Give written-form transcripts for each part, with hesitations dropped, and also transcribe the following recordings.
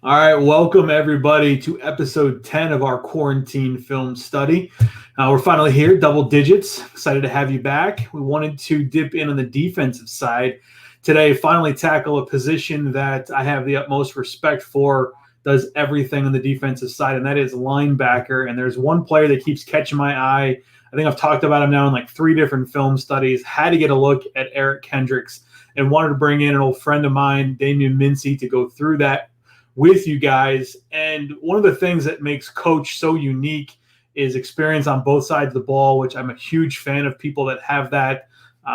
All right, welcome everybody to episode 10 of our quarantine film study. We're finally here, double digits. Excited to have you back. We wanted to dip in on the defensive side today, finally tackle a position that I have the utmost respect for, does everything on the defensive side, and that is linebacker. And there's one player that keeps catching my eye. I think I've talked about him now in like 3 different film studies. Had to get a look at Eric Kendricks and wanted to bring in an old friend of mine, Damian Mincey, to go through that with you guys. And one of the things that makes Coach so unique is experience on both sides of the ball, which I'm a huge fan of people that have that.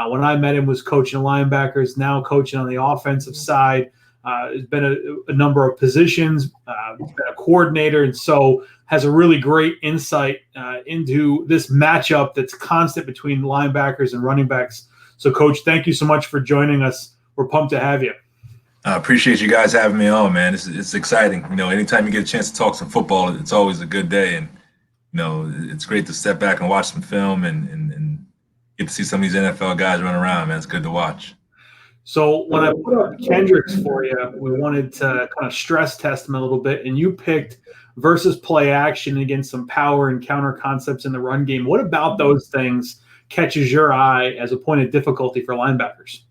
When I met him, was coaching linebackers, now coaching on the offensive side. Has been a number of positions, been a coordinator, and so has a really great insight into this matchup that's constant between linebackers and running backs. So, Coach, thank you so much for joining us. We're pumped to have you. I appreciate you guys having me on, man. It's exciting. You know, anytime you get a chance to talk some football, it's always a good day. And, you know, it's great to step back and watch some film and get to see some of these NFL guys run around, man. It's good to watch. So when I put up Kendricks for you, we wanted to kind of stress test him a little bit, and you picked versus play action against some power and counter concepts in the run game. What about those things catches your eye as a point of difficulty for linebackers?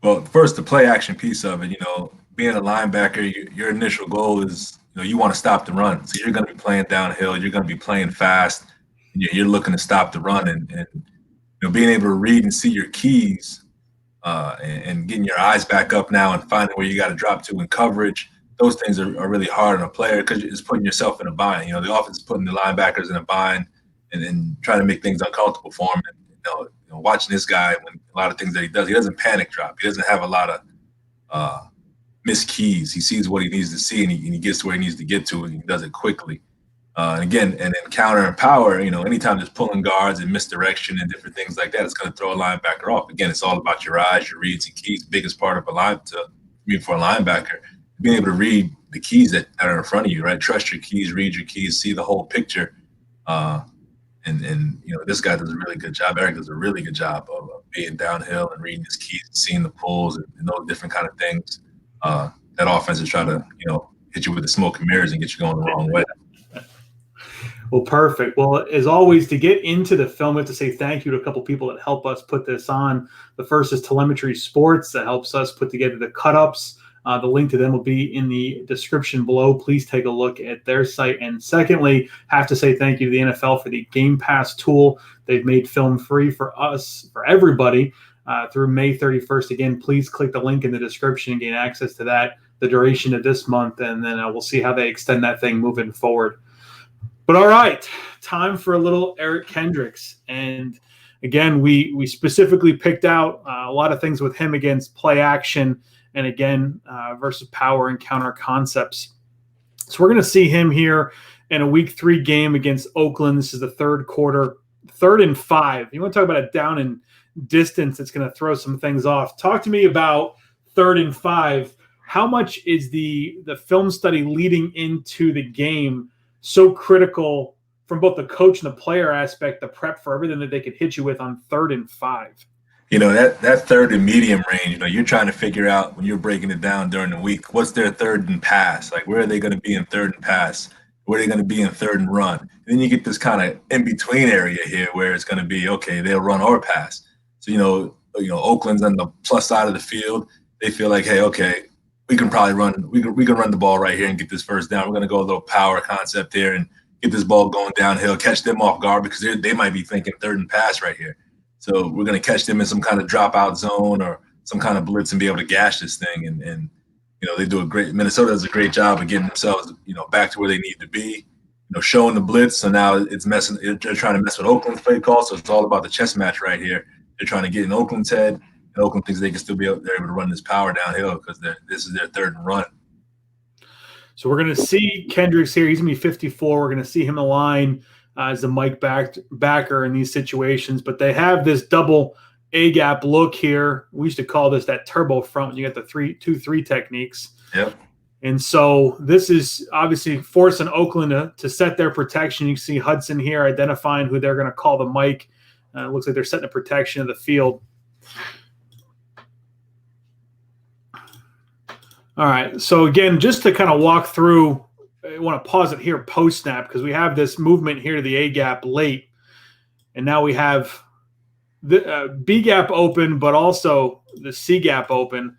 Well, first, the play action piece of it, you know, being a linebacker, your initial goal is, you know, you want to stop the run. So you're going to be playing downhill. You're going to be playing fast. And you're looking to stop the run. And you know, being able to read and see your keys and getting your eyes back up now and finding where you got to drop to in coverage, those things are really hard on a player because it's putting yourself in a bind. You know, the offense is putting the linebackers in a bind and trying to make things uncomfortable for them. And, you know, watching this guy, when a lot of things that he doesn't panic drop. He doesn't have a lot of missed keys. He sees what he needs to see, and he gets to where he needs to get to, and he does it quickly. And then counter and power, you know, anytime there's pulling guards and misdirection and different things like that, it's going to throw a linebacker off. Again, it's all about your eyes, your reads, and keys. Biggest part of for a linebacker, being able to read the keys that are in front of you, right? Trust your keys, read your keys, see the whole picture. And you know, this guy does a really good job. Eric does a really good job of being downhill and reading his keys, and seeing the pulls and those different kind of things. That offense is trying to, you know, hit you with the smoke and mirrors and get you going the wrong way. Well, perfect. Well, as always, to get into the film, we have to say thank you to a couple people that help us put this on. The first is Telemetry Sports that helps us put together the cut-ups. The link to them will be in the description below. Please take a look at their site. And secondly, have to say thank you to the NFL for the Game Pass tool. They've made film free for us, for everybody, through May 31st. Again, please click the link in the description and gain access to that the duration of this month, and then we'll see how they extend that thing moving forward. But all right, time for a little Eric Kendricks. And again, we specifically picked out a lot of things with him against play action and again, versus power and counter concepts. So we're going to see him here in a week 3 game against Oakland. This is the third quarter, 3rd and 5. You want to talk about a down and distance that's going to throw some things off. Talk to me about 3rd and 5. How much is the film study leading into the game so critical from both the coach and the player aspect, the prep for everything that they could hit you with on 3rd and 5? You know, that third and medium range, you know, you're trying to figure out when you're breaking it down during the week, what's their 3rd and pass? Like, where are they going to be in 3rd and pass? Where are they going to be in 3rd and run? And then you get this kind of in-between area here where it's going to be, okay, they'll run or pass. So, you know, Oakland's on the plus side of the field. They feel like, hey, okay, we can probably run. We can run the ball right here and get this first down. We're going to go a little power concept here and get this ball going downhill, catch them off guard because they might be thinking 3rd and pass right here. So we're going to catch them in some kind of dropout zone or some kind of blitz and be able to gash this thing. And you know, Minnesota does a great job of getting themselves, you know, back to where they need to be, you know, showing the blitz. So now they're trying to mess with Oakland's play call. So it's all about the chess match right here. They're trying to get in Oakland's head, and Oakland thinks they can still they're able to run this power downhill because this is their 3rd and run. So we're going to see Kendricks here. He's going to be 54. We're going to see him align as the Mike backer in these situations. But they have this double A-gap look here. We used to call this that turbo front when you got the 2-3 techniques. Yep. And so this is obviously forcing Oakland to set their protection. You can see Hudson here identifying who they're going to call the Mike. It looks like they're setting a protection of the field. All right. So again, just to kind of walk through, I want to pause it here post snap because we have this movement here to the A gap late, and now we have the B gap open, but also the C gap open.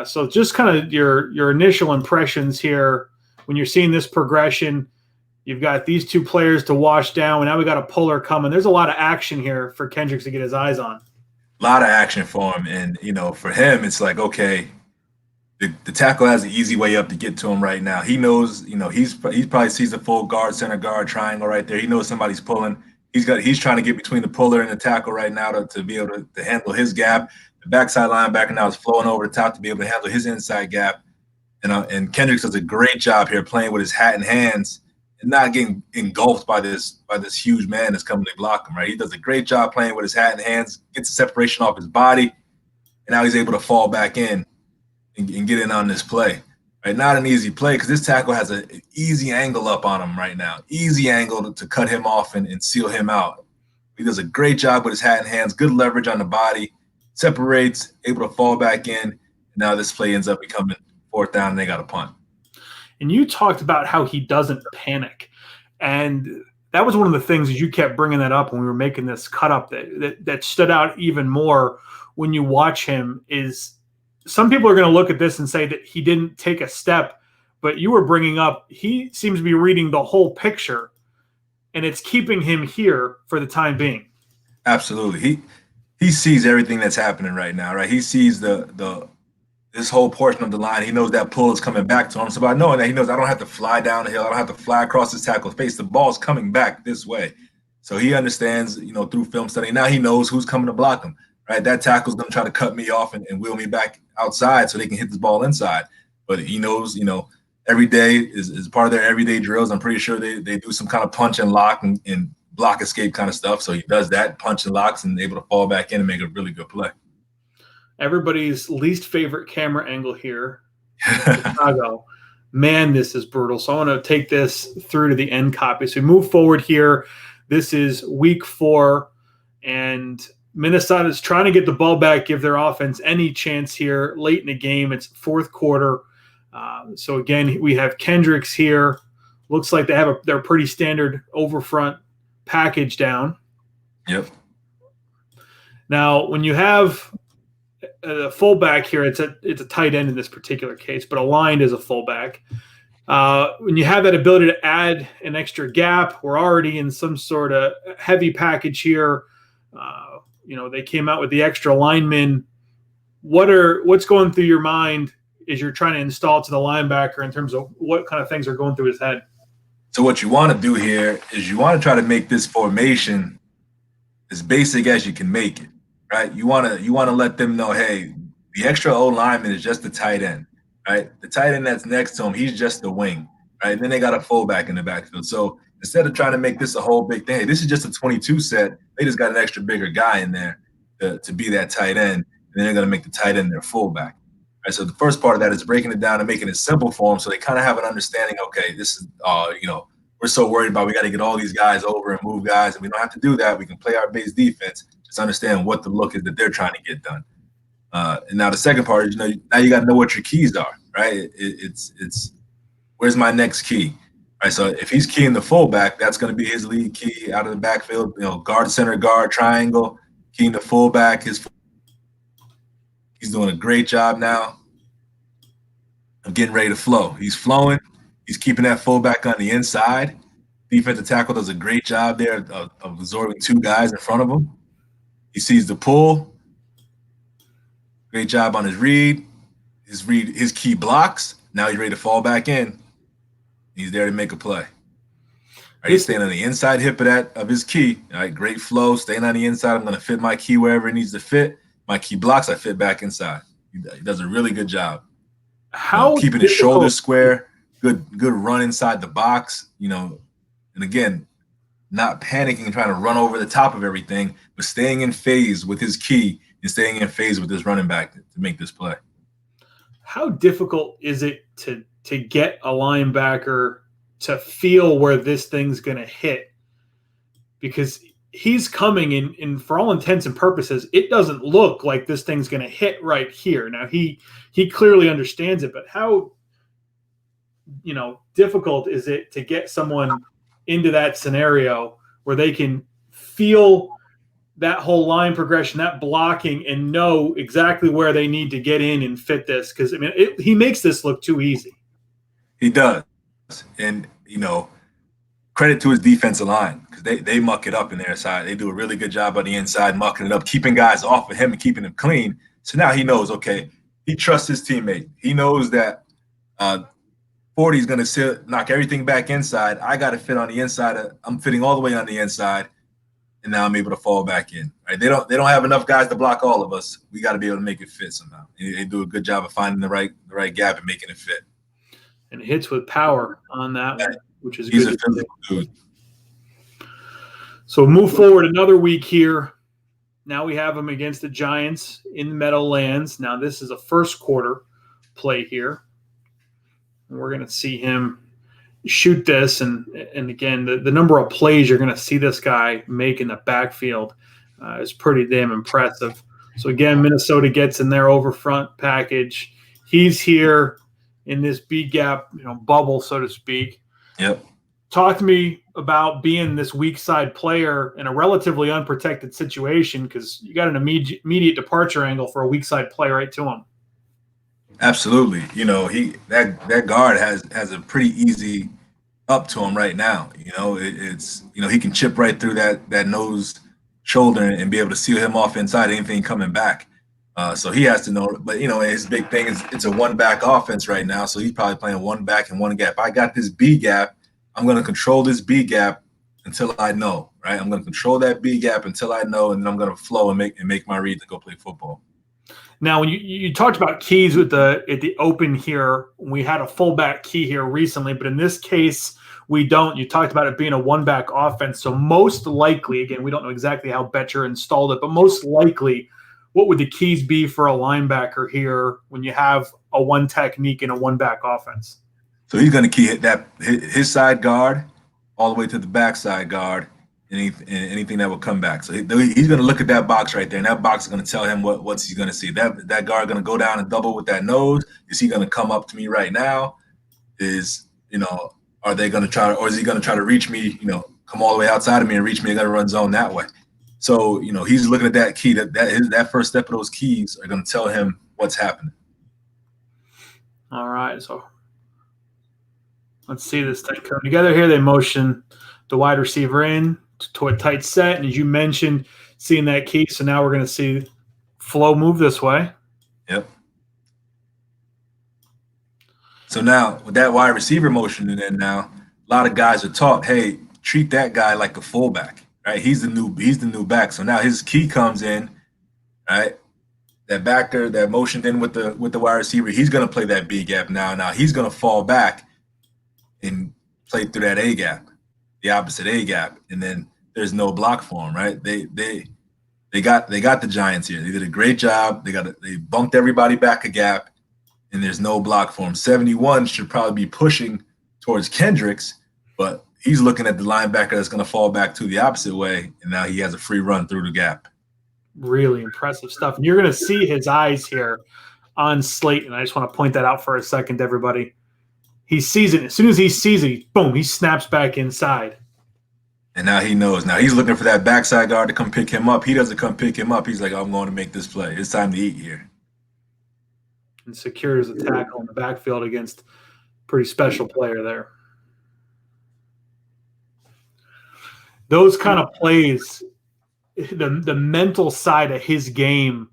So just kind of your initial impressions here when you're seeing this progression. You've got these two players to wash down, and now we got a puller coming. There's a lot of action here for Kendricks to get his eyes on. A lot of action for him, and for him, it's like, okay, the tackle has an easy way up to get to him right now. He knows, he probably sees a full guard, center guard triangle right there. He knows somebody's pulling. He's trying to get between the puller and the tackle right now to be able to handle his gap. The backside linebacker now is flowing over the top to be able to handle his inside gap. And Kendricks does a great job here playing with his hat and hands and not getting engulfed by this huge man that's coming to block him, right? He does a great job playing with his hat and hands, gets the separation off his body, and now he's able to fall back in and get in on this play. Right? Not an easy play because this tackle has an easy angle up on him right now. Easy angle to cut him off and seal him out. He does a great job with his hat and hands, good leverage on the body, separates, able to fall back in. And now this play ends up becoming fourth down and they got a punt. And you talked about how he doesn't panic. And that was one of the things that you kept bringing that up when we were making this cut up that stood out even more when you watch him is some people are going to look at this and say that he didn't take a step, but you were bringing up he seems to be reading the whole picture, and it's keeping him here for the time being. Absolutely. He sees everything that's happening right now, right? He sees this whole portion of the line. He knows that pull is coming back to him. So by knowing that, he knows I don't have to fly down the hill. I don't have to fly across this tackle's face. The ball's coming back this way. So he understands, through film study. Now he knows who's coming to block him, right? That tackle's going to try to cut me off and wheel me back outside so they can hit this ball inside. But he knows, every day is part of their everyday drills. I'm pretty sure they do some kind of punch and lock and block escape kind of stuff. So he does that, punch and locks, and able to fall back in and make a really good play. Everybody's least favorite camera angle here in Chicago. Man, this is brutal. So I want to take this through to the end copy. So we move forward here. This is week 4, and Minnesota is trying to get the ball back, give their offense any chance here late in the game. It's fourth quarter. So again, we have Kendricks here. Looks like they have their pretty standard over front package down. Yep. Now, when you have a fullback here, it's a tight end in this particular case, but aligned as a fullback. When you have that ability to add an extra gap, we're already in some sort of heavy package here. They came out with the extra linemen. What's going through your mind as you're trying to install to the linebacker in terms of what kind of things are going through his head? So what you want to do here is you want to try to make this formation as basic as you can make it, right? You want to let them know, hey, the extra O lineman is just the tight end, right? The tight end that's next to him, he's just the wing, right? And then they got a fullback in the backfield. So instead of trying to make this a whole big thing, hey, this is just a 22 set. They just got an extra bigger guy in there to be that tight end, and then they're going to make the tight end their fullback. Right, so the first part of that is breaking it down and making it simple for them so they kind of have an understanding, okay, this is, we're so worried about we got to get all these guys over and move guys, and we don't have to do that. We can play our base defense, just understand what the look is that they're trying to get done. And now the second part is, now you got to know what your keys are, right? It's where's my next key? Right, so if he's keying the fullback, that's going to be his lead key out of the backfield, guard, center, guard, triangle, keying the fullback, he's doing a great job now of getting ready to flow. He's flowing. He's keeping that fullback on the inside. Defensive tackle does a great job there of absorbing two guys in front of him. He sees the pull. Great job on his read. His key blocks. Now he's ready to fall back in. He's there to make a play. Right, he's staying on the inside hip of his key. All right, great flow. Staying on the inside. I'm going to fit my key wherever it needs to fit. My key blocks, I fit back inside. He does a really good job. Keeping his shoulders square, good run inside the box, and again, not panicking and trying to run over the top of everything, but staying in phase with his key and staying in phase with his running back to make this play. How difficult is it to get a linebacker to feel where this thing's going to hit? Because he's coming in for all intents and purposes, it doesn't look like this thing's going to hit right here. Now he clearly understands it, but how difficult is it to get someone into that scenario where they can feel that whole line progression, that blocking, and know exactly where they need to get in and fit this? Because he makes this look too easy. He does, and credit to his defensive line, because they muck it up in their side. They do a really good job on the inside, mucking it up, keeping guys off of him and keeping him clean. So now he knows, okay, he trusts his teammate. He knows that 40 is going to knock everything back inside. I got to fit on the inside. I'm fitting all the way on the inside, and now I'm able to fall back in. Right? They don't have enough guys to block all of us. We got to be able to make it fit somehow. They do a good job of finding the right gap and making it fit. And it hits with power on that one, which is He's good. a physical dude. So move forward another week here. Now we have him against the Giants in the Meadowlands. Now this is a first quarter play here. And we're going to see him shoot this. And again, the number of plays you're going to see this guy make in the backfield is pretty damn impressive. So again, Minnesota gets in their over front package. He's here in this B gap, bubble, so to speak. Yep. Talk to me about being this weak side player in a relatively unprotected situation, because you got an immediate departure angle for a weak side play right to him. Absolutely. That guard has a pretty easy up to him right now. It's he can chip right through that nose shoulder and be able to seal him off inside anything coming back. So he has to know, but his big thing is it's a one back offense right now. So he's probably playing one back and one gap. I got this B gap. I'm going to control this B gap until I know, right? I'm going to control that B gap until I know, and then I'm going to flow and make my read to go play football. Now, when you talked about keys at the open here, we had a fullback key here recently, but in this case, we don't. You talked about it being a one-back offense. So most likely, again, we don't know exactly how Betcher installed it, but most likely, what would the keys be for a linebacker here when you have a one technique in a one-back offense? So he's going to key his side guard all the way to the backside guard and anything that will come back. So he's going to look at that box right there, and that box is going to tell him what's he going to see. That guard going to go down and double with that nose? Is he going to come up to me right now? Are they going to try, or is he going to try to reach me, come all the way outside of me and reach me and got to run zone that way? So, he's looking at that key. That first step of those keys are going to tell him what's happening. All right, so let's see this thing come together here. They motion the wide receiver in to a tight set, and as you mentioned, seeing that key. So now we're going to see flow move this way. Yep. So now with that wide receiver motioning in now, a lot of guys are taught, hey, treat that guy like a fullback, right? He's the new back. So now his key comes in, right? That backer that motioned in with the wide receiver, he's going to play that B gap now. Now he's going to fall back and play through that A gap, the opposite A gap, and then there's no block for him, right? They got the Giants here. They did a great job. They bumped everybody back a gap, and there's no block for him. 71 should probably be pushing towards Kendricks, but he's looking at the linebacker that's going to fall back to the opposite way, and now he has a free run through the gap. Really impressive stuff. And you're going to see his eyes here on Slayton. I just want to point that out for a second, everybody. He sees it. As soon as he sees it, boom, he snaps back inside. And now he knows. Now he's looking for that backside guard to come pick him up. He doesn't come pick him up. He's like, I'm going to make this play. It's time to eat here. And secures a tackle in the backfield against a pretty special player there. Those kind of plays, the mental side of his game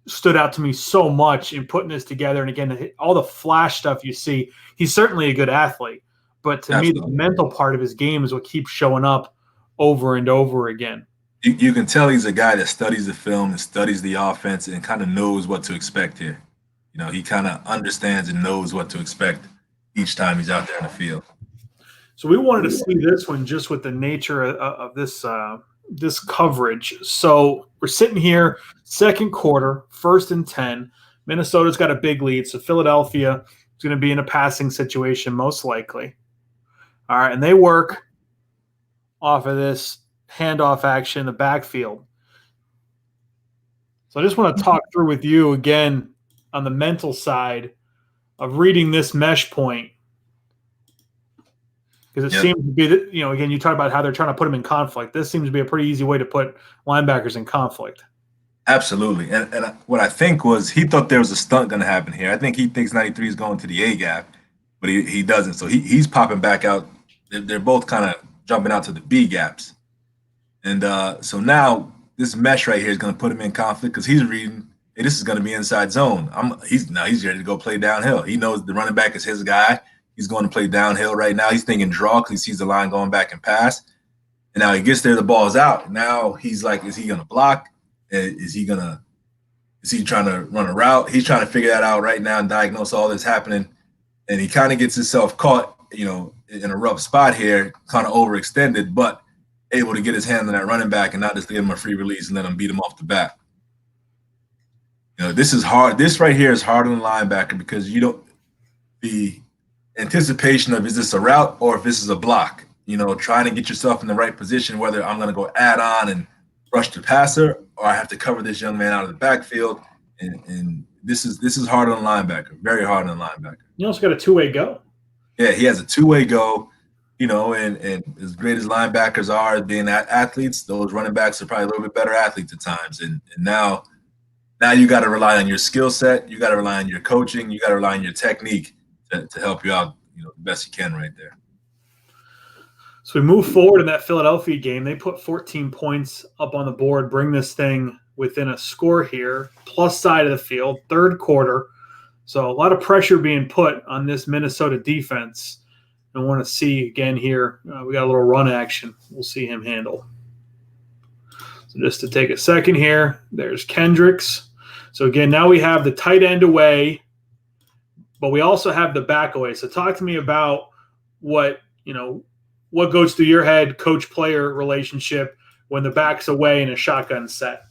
stood out to me so much in putting this together. And again, all the flash stuff you see, he's certainly a good athlete. But to me, the mental part of his game is what keeps showing up over and over again. You can tell he's a guy that studies the film and studies the offense and kind of knows what to expect here. He kind of understands and knows what to expect each time he's out there in the field. So we wanted to see this one just with the nature of this this coverage. So we're sitting here, second quarter, 1st and 10. Minnesota's got a big lead, so Philadelphia is going to be in a passing situation most likely. All right, and they work off of this handoff action in the backfield. So I just want to talk through with you again on the mental side of reading this mesh point, because it seems to be that, again, you talk about how they're trying to put them in conflict. This seems to be a pretty easy way to put linebackers in conflict. Absolutely. And what I think was he thought there was a stunt going to happen here. I think he thinks 93 is going to the A gap, but he doesn't. So he's popping back out. They're both kind of jumping out to the B gaps. And so now this mesh right here is going to put him in conflict because he's reading, hey, this is going to be inside zone. He's ready to go play downhill. He knows the running back is his guy. He's going to play downhill right now. He thinking draw because he sees the line going back and pass. And now he gets there, the ball's out. Now he's like, is he going to block? Is he trying to run a route? He's trying to figure that out right now and diagnose all this happening. And he kind of gets himself caught, in a rough spot here, kind of overextended, but able to get his hand on that running back and not just give him a free release and let him beat him off the bat. This is hard. This right here is harder than linebacker because the anticipation of, is this a route or if this is a block, trying to get yourself in the right position, whether I'm going to go add on and rush the passer or I have to cover this young man out of the backfield. And this is harder than linebacker, very hard than linebacker. You also got a two-way go. Yeah, he has a two-way go, and as great as linebackers are being athletes, those running backs are probably a little bit better athletes at times. And now you got to rely on your skill set. You got to rely on your coaching. You got to rely on your technique to help you out, the best you can right there. So we move forward in that Philadelphia game. They put 14 points up on the board, bring this thing within a score here, plus side of the field, third quarter. So a lot of pressure being put on this Minnesota defense. I want to see again here. We got a little run action. We'll see him handle. So just to take a second here, there's Kendricks. So again, now we have the tight end away, but we also have the back away. So talk to me about what goes through your head, coach-player relationship when the back's away in a shotgun set.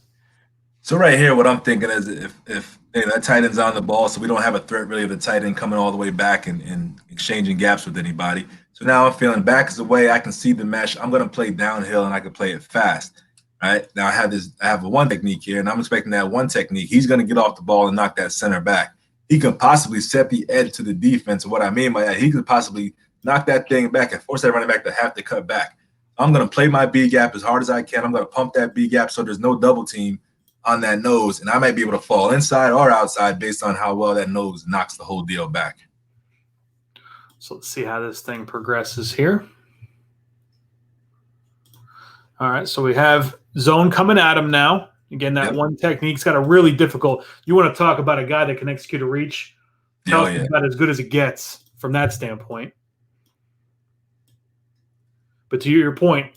So right here, what I'm thinking is if that tight end's on the ball, so we don't have a threat really of the tight end coming all the way back and exchanging gaps with anybody. So now I'm feeling back is away. I can see the mesh. I'm going to play downhill and I can play it fast. Right now I have a one technique here, and I'm expecting that one technique. He's going to get off the ball and knock that center back. He can possibly set the edge to the defense. What I mean by that, he could possibly knock that thing back and force that running back to have to cut back. I'm going to play my B gap as hard as I can. I'm going to pump that B gap so there's no double team on that nose, and I might be able to fall inside or outside based on how well that nose knocks the whole deal back. So let's see how this thing progresses here. All right, so we have zone coming at him now. Again, that one technique's got a really difficult – you want to talk about a guy that can execute a reach. Kelsey's about as good as it gets from that standpoint. But to your point,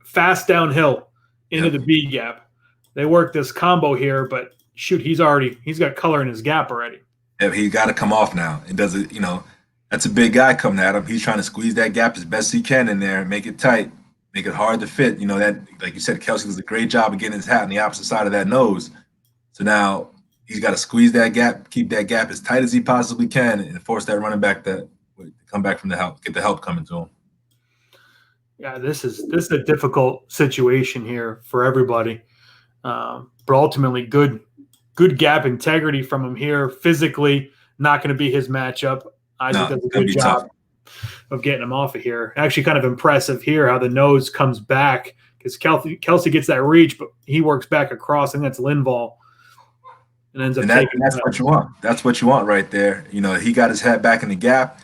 fast downhill into the B gap. They work this combo here, but shoot, he's got color in his gap already. Yeah, he's got to come off now. It doesn't, that's a big guy coming at him. He's trying to squeeze that gap as best he can in there, make it tight, make it hard to fit. That, like you said, Kelsey does a great job of getting his hat on the opposite side of that nose. So now he's got to squeeze that gap, keep that gap as tight as he possibly can, and force that running back to come back from the help, get the help coming to him. Yeah, this is a difficult situation here for everybody. But ultimately, good gap integrity from him here. Physically, not going to be his matchup. Isaac does a good job of getting him off of here. Actually, kind of impressive here how the nose comes back because Kelsey gets that reach, but he works back across. I think that's Linval, and ends up taking. That's what you want. That's what you want right there. He got his head back in the gap.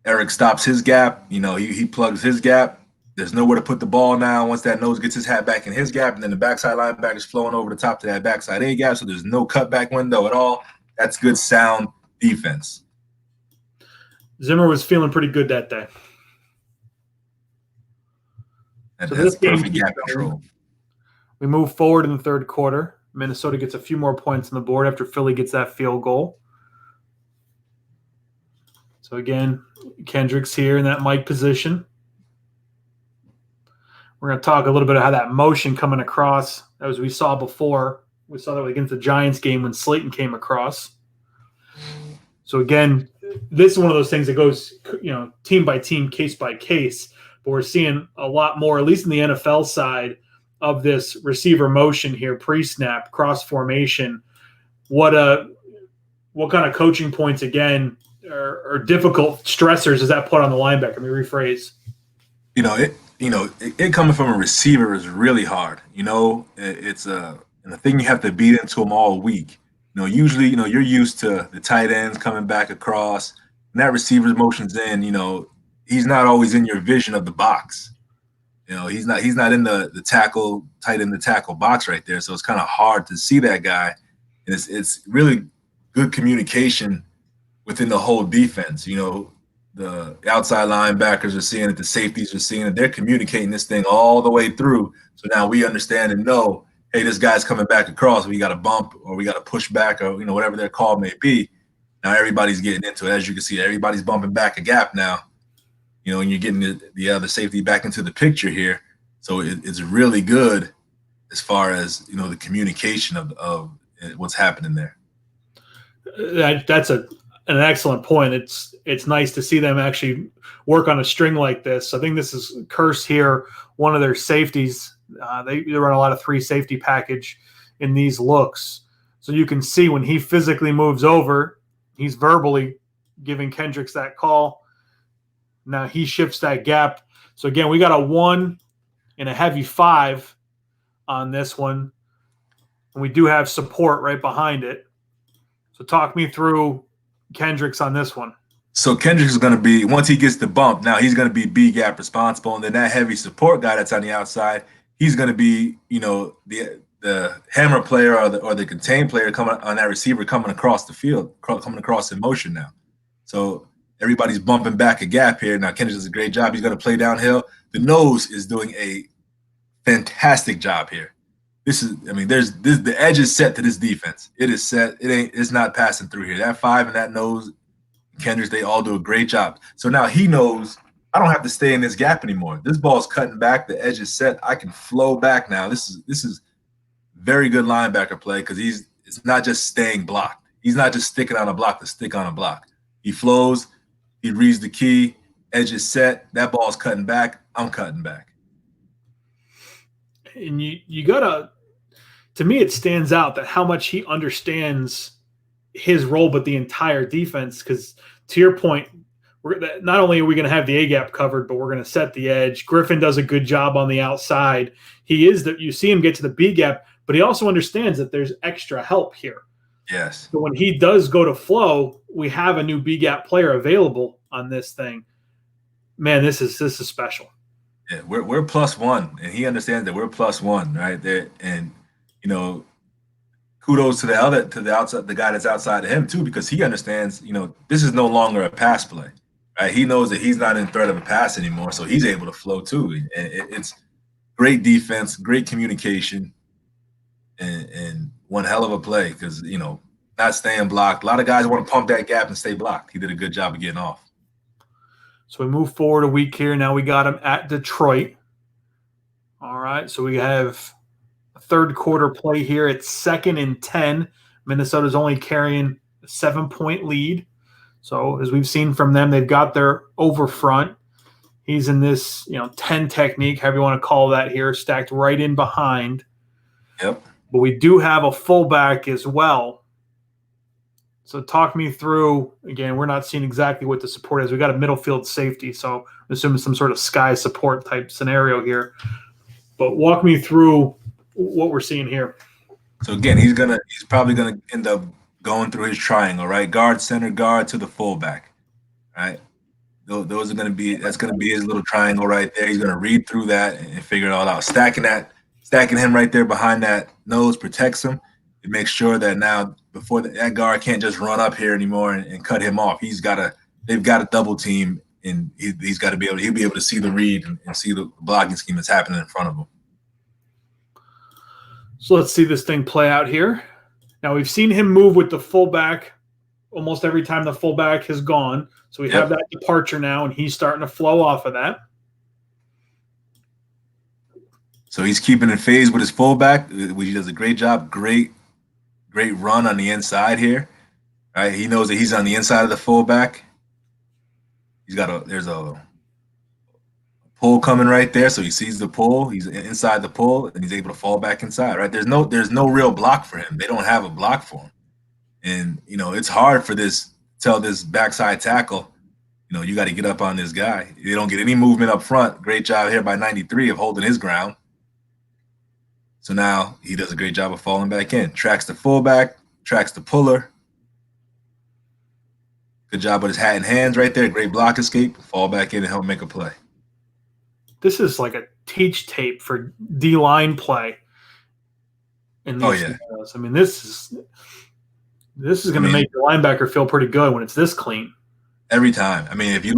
Eric stops his gap. He plugs his gap. There's nowhere to put the ball now once that nose gets his hat back in his gap, and then the backside linebacker is flowing over the top to that backside A gap, so there's no cutback window at all. That's good, sound defense. Zimmer was feeling pretty good that day. So that's perfect gap control. We move forward in the third quarter. Minnesota gets a few more points on the board after Philly gets that field goal. So again, Kendricks here in that Mike position. We're going to talk a little bit about how that motion coming across, as we saw before. We saw that against the Giants game when Slayton came across. So again, this is one of those things that goes, team by team, case by case. but we're seeing a lot more, at least in the NFL side, of this receiver motion here, pre-snap, cross formation. What kind of coaching points, again, or difficult stressors does that put on the linebacker? Let me rephrase. It coming from a receiver is really hard. It's and the thing you have to beat into them all week. Usually, you're used to the tight ends coming back across, and that receiver's motions in. He's not always in your vision of the box. He's not in the tackle, tight end the tackle box right there. So it's kind of hard to see that guy. And it's really good communication within the whole defense. The outside linebackers are seeing it, the safeties are seeing it. They're communicating this thing all the way through. So now we understand and know, hey, this guy's coming back across. We got to bump or we got to push back or, whatever their call may be. Now everybody's getting into it. As you can see, everybody's bumping back a gap now. And you're getting the other safety back into the picture here. So it's really good as far as, the communication of what's happening there. That's an excellent point. It's nice to see them actually work on a string like this. I think this is Curse here, one of their safeties. They run a lot of 3 safety package in these looks. So you can see when he physically moves over, he's verbally giving Kendricks that call. Now he shifts that gap. So again, we got a 1 and a heavy 5 on this one. And we do have support right behind it. So talk me through Kendricks on this one. So Kendricks is going to be, once he gets the bump, now he's going to be B gap responsible. And then that heavy support guy that's on the outside, he's going to be, the hammer player or the contain player coming on that receiver coming across the field, coming across in motion now. So everybody's bumping back a gap here. Now Kendricks does a great job. He's going to play downhill. The nose is doing a fantastic job here. The edge is set to this defense. It is set. It's not passing through here. That 5 and that nose, Kendricks, they all do a great job. So now he knows I don't have to stay in this gap anymore. This ball's cutting back. The edge is set. I can flow back now. This is very good linebacker play because it's not just staying blocked. He's not just sticking on a block to stick on a block. He flows. He reads the key. Edge is set. That ball's cutting back. I'm cutting back. And you gotta, to me, it stands out that how much he understands his role, but the entire defense. Because to your point, not only are we going to have the A gap covered, but we're going to set the edge. Griffin does a good job on the outside. You see him get to the B gap, but he also understands that there's extra help here. Yes. So when he does go to flow, we have a new B gap player available on this thing. Man, this is special. Yeah, we're +1, and he understands that we're +1 right there. And kudos to the guy that's outside of him too, because he understands. This is no longer a pass play, right? He knows that he's not in threat of a pass anymore, so he's able to flow too. And it's great defense, great communication, and one hell of a play because not staying blocked. A lot of guys want to pump that gap and stay blocked. He did a good job of getting off. So we move forward a week here. Now we got him at Detroit. All right, so we have a third quarter play here. It's 2nd and 10. Minnesota's only carrying a 7-point lead. So as we've seen from them, they've got their over front. He's in this 10 technique, however you want to call that here, stacked right in behind. Yep. But we do have a fullback as well. So talk me through, again, we're not seeing exactly what the support is. We got a middle field safety, so I'm assuming some sort of sky support type scenario here. But walk me through what we're seeing here. So again, he's probably gonna end up going through his triangle, right? Guard, center, guard to the fullback, right? That's gonna be his little triangle right there. He's gonna read through that and figure it all out. Stacking him right there behind that nose protects him. It makes sure that now before that guard can't just run up here anymore and cut him off. They've got to double team, and he'll be able to see the read and see the blocking scheme that's happening in front of him. So let's see this thing play out here. Now we've seen him move with the fullback almost every time the fullback has gone. So we have that departure now, and he's starting to flow off of that. So he's keeping in phase with his fullback, which he does a great job. Great run on the inside here. Right? He knows that he's on the inside of the fullback. There's a pull coming right there, so he sees the pull. He's inside the pull, and he's able to fall back inside. Right? There's no real block for him. They don't have a block for him, and it's hard for this backside tackle. You got to get up on this guy. They don't get any movement up front. Great job here by 93 of holding his ground. So now he does a great job of falling back in. Tracks the fullback, tracks the puller. Good job with his hat and hands right there. Great block escape. Fall back in and help make a play. This is like a teach tape for D-line play. In these scenarios. I mean, this is going to make the linebacker feel pretty good when it's this clean. Every time. I mean, if you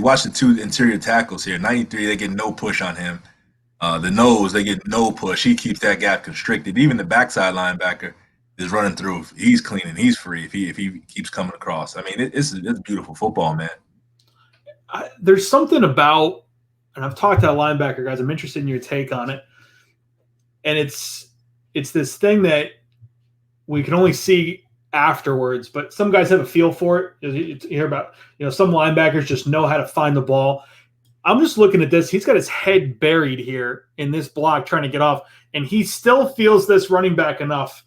watch the two interior tackles here, 93, they get no push on him. The nose, they get no push. He keeps that gap constricted. Even the backside linebacker is running through. He's clean and he's free if he keeps coming across. I mean, it's beautiful football, man. There's something about, and I've talked to linebacker guys, I'm interested in your take on it. And it's this thing that we can only see afterwards, but some guys have a feel for it. You hear about, some linebackers just know how to find the ball. I'm just looking at this. He's got his head buried here in this block trying to get off, and he still feels this running back enough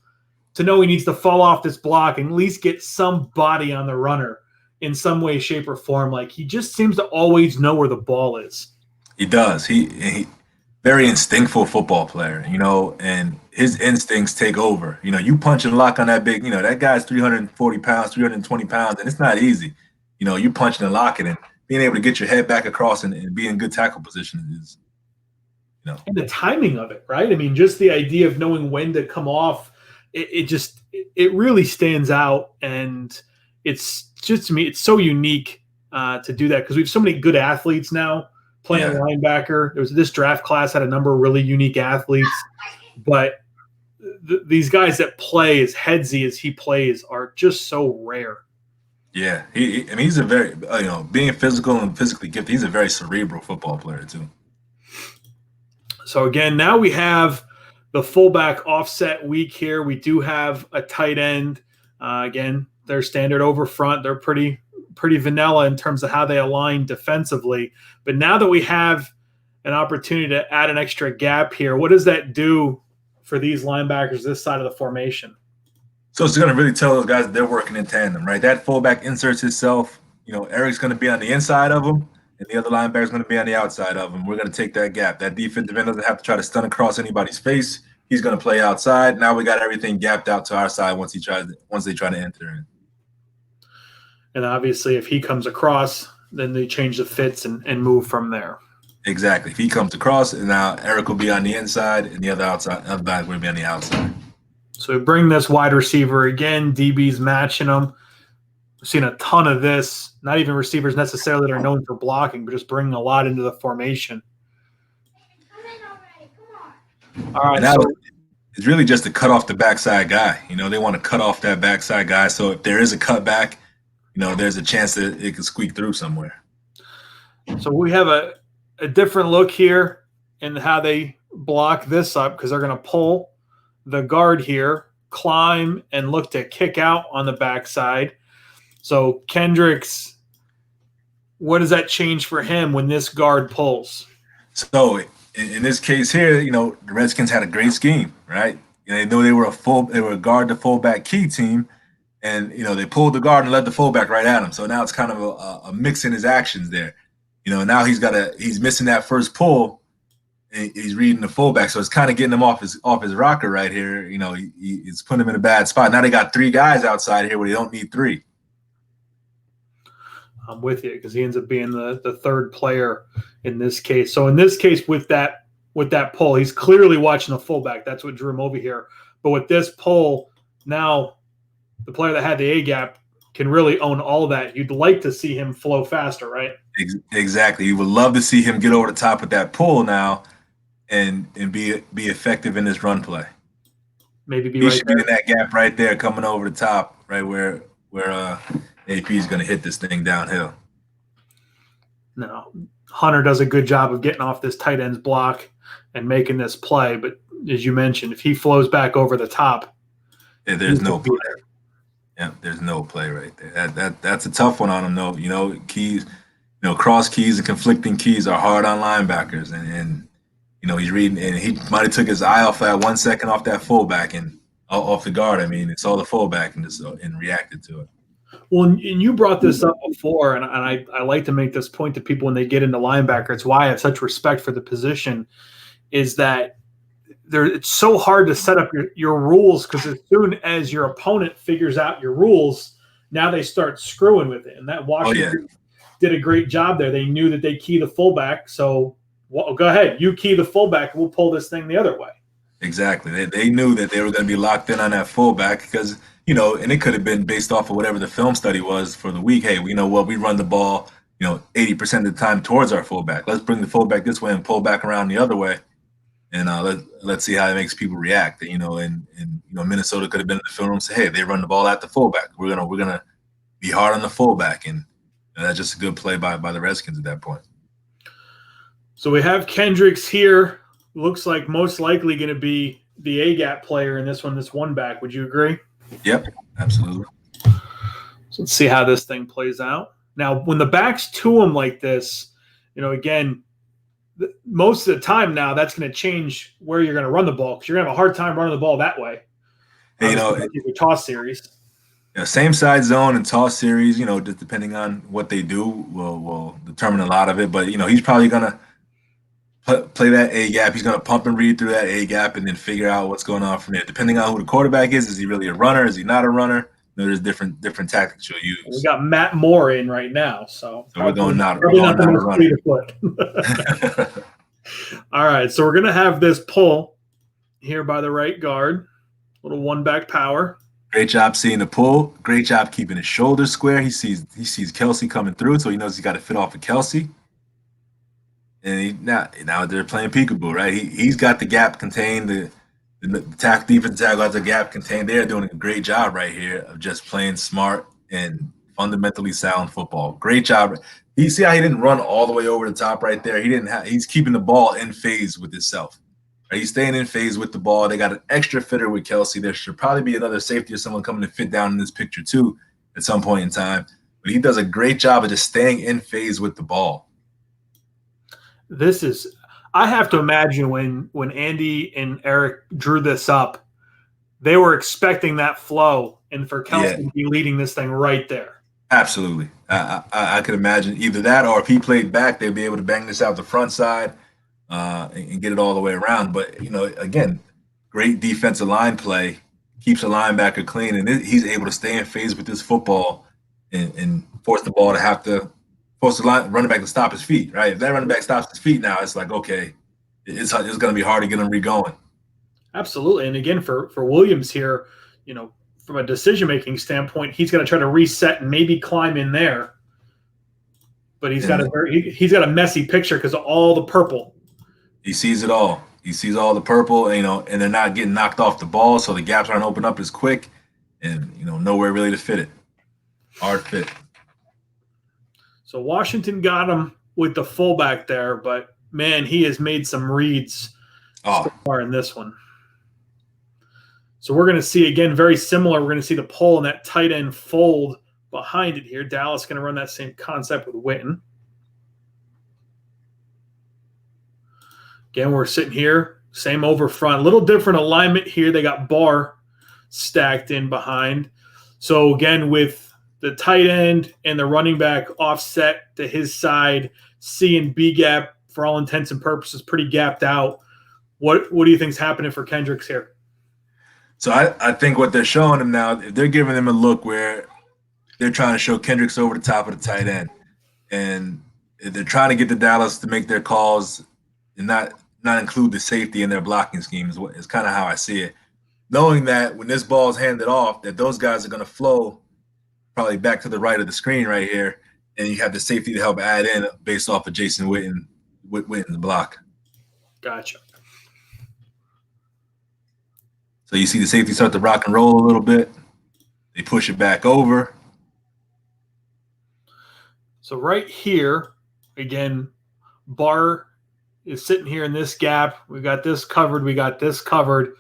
to know he needs to fall off this block and at least get some body on the runner in some way, shape, or form. Like, he just seems to always know where the ball is. He does. He very instinctful football player, and his instincts take over. You punch and lock on that big, that guy's 340 pounds, 320 pounds, and it's not easy. You punching and locking, and being able to get your head back across and be in good tackle position is, And the timing of it, right? I mean, just the idea of knowing when to come off, it really stands out. And it's just, to me, it's so unique to do that because we have so many good athletes now playing linebacker. This draft class had a number of really unique athletes, but these guys that play as headsy as he plays are just so rare. Yeah, he's a very, being physical and physically gifted, he's a very cerebral football player too. So again, now we have the fullback offset week here. We do have a tight end. Again, they're standard over front. They're pretty vanilla in terms of how they align defensively. But now that we have an opportunity to add an extra gap here, what does that do for these linebackers this side of the formation? So it's going to really tell those guys that they're working in tandem, right? That fullback inserts himself. Eric's going to be on the inside of him, and the other linebacker's going to be on the outside of him. We're going to take that gap. That defensive end doesn't have to try to stun across anybody's face. He's going to play outside. Now we got everything gapped out to our side once they try to enter in. And obviously, if he comes across, then they change the fits and move from there. Exactly. If he comes across, and now Eric will be on the inside, and the other back will be on the outside. So we bring this wide receiver again. DB's matching them. We've seen a ton of this. Not even receivers necessarily that are known for blocking, but just bringing a lot into the formation. All right. So it's really just to cut off the backside guy. They want to cut off that backside guy. So if there is a cutback, there's a chance that it could squeak through somewhere. So we have a different look here in how they block this up because they're going to pull the guard here, climb, and look to kick out on the backside. So Kendricks, what does that change for him when this guard pulls? So in this case here, the Redskins had a great scheme, right? They knew they were a guard to fullback key team, and they pulled the guard and led the fullback right at him. So now it's kind of a mix in his actions there. Now he's missing that first pull. He's reading the fullback, so it's kind of getting him off his rocker right here. He's putting him in a bad spot. Now they got three guys outside here where they don't need three. I'm with you because he ends up being the third player in this case. So in this case, with that pull, he's clearly watching the fullback. That's what drew him over here. But with this pull, now the player that had the A gap can really own all that. You'd like to see him flow faster, right? Exactly. You would love to see him get over the top with that pull now. And be effective in this run play. Maybe he should be in that gap right there, coming over the top, right where AP is going to hit this thing downhill. No, Hunter does a good job of getting off this tight end's block and making this play. But as you mentioned, if he flows back over the top, there's no play. Yeah, there's no play right there. That's a tough one on him, though. cross keys and conflicting keys are hard on linebackers, and he's reading, and he might have took his eye off that 1 second off that fullback and off the guard. I mean, it saw the fullback and reacted to it. Well, and you brought this up before, and I like to make this point to people when they get into linebacker. It's why I have such respect for the position, is that it's so hard to set up your rules, because as soon as your opponent figures out your rules, now they start screwing with it. And that Washington did a great job there. They knew that they key the fullback, so go ahead, you key the fullback, and we'll pull this thing the other way. Exactly. They knew that they were going to be locked in on that fullback because, and it could have been based off of whatever the film study was for the week. Hey, we know what, we run the ball, 80% of the time towards our fullback. Let's bring the fullback this way and pull back around the other way. And let's see how it makes people react. And Minnesota could have been in the film room and say, hey, they run the ball at the fullback. We're gonna be hard on the fullback. And that's just a good play by the Redskins at that point. So we have Kendricks here. Looks like most likely going to be the A-gap player in this one back. Would you agree? Yep, absolutely. So let's see how this thing plays out. Now, when the back's to him like this, again, most of the time now that's going to change where you're going to run the ball, because you're going to have a hard time running the ball that way. Hey, the toss series. Same side zone and toss series, just depending on what they do will determine a lot of it. But, he's probably going to play that A gap. He's going to pump and read through that A gap and then figure out what's going on from there. Depending on who the quarterback is he really a runner? Is he not a runner? There's different tactics you'll use. We got Matt Moore in right now, so we're going not a runner. All right, so we're going to have this pull here by the right guard. Little one-back power. Great job seeing the pull. Great job keeping his shoulders square. He sees Kelsey coming through, so he knows he's got to fit off of Kelsey. And now they're playing peekaboo, right? He's got the gap contained. The defense tackle got the gap contained. They're doing a great job right here of just playing smart and fundamentally sound football. Great job. You see how he didn't run all the way over the top right there? He's keeping the ball in phase with himself. Right? He's staying in phase with the ball. They got an extra fitter with Kelsey. There should probably be another safety or someone coming to fit down in this picture too at some point in time. But he does a great job of just staying in phase with the ball. I have to imagine when Andy and Eric drew this up, they were expecting that flow and for Kelsey to be leading this thing right there. Absolutely. I could imagine either that, or if he played back, they'd be able to bang this out the front side and get it all the way around. But, again, great defensive line play, keeps a linebacker clean, and he's able to stay in phase with this football and force the ball to have to – force the running back to stop his feet, right? If that running back stops his feet now, it's like, okay, it's going to be hard to get him re-going. Absolutely. And again, for Williams here, from a decision-making standpoint, he's going to try to reset and maybe climb in there. But he's got a messy picture because of all the purple. He sees it all. He sees all the purple, and they're not getting knocked off the ball, so the gaps aren't open up as quick, and, nowhere really to fit it. Hard fit. So Washington got him with the fullback there, but, man, he has made some reads so far in this one. So we're going to see, again, very similar. We're going to see the pull and that tight end fold behind it here. Dallas going to run that same concept with Witten. Again, we're sitting here, same over front. A little different alignment here. They got Barr stacked in behind. So, again, with the tight end and the running back offset to his side, C and B gap, for all intents and purposes, pretty gapped out. What do you think's happening for Kendricks here? So I think what they're showing him now, they're giving him a look where they're trying to show Kendricks over the top of the tight end. And they're trying to get the Dallas to make their calls and not include the safety in their blocking scheme is kind of how I see it. Knowing that when this ball is handed off, that those guys are going to flow probably back to the right of the screen right here, and you have the safety to help add in based off of Jason Witten's block. Gotcha. So you see the safety start to rock and roll a little bit. They push it back over. So right here, again, Barr is sitting here in this gap. We got this covered. We got this covered.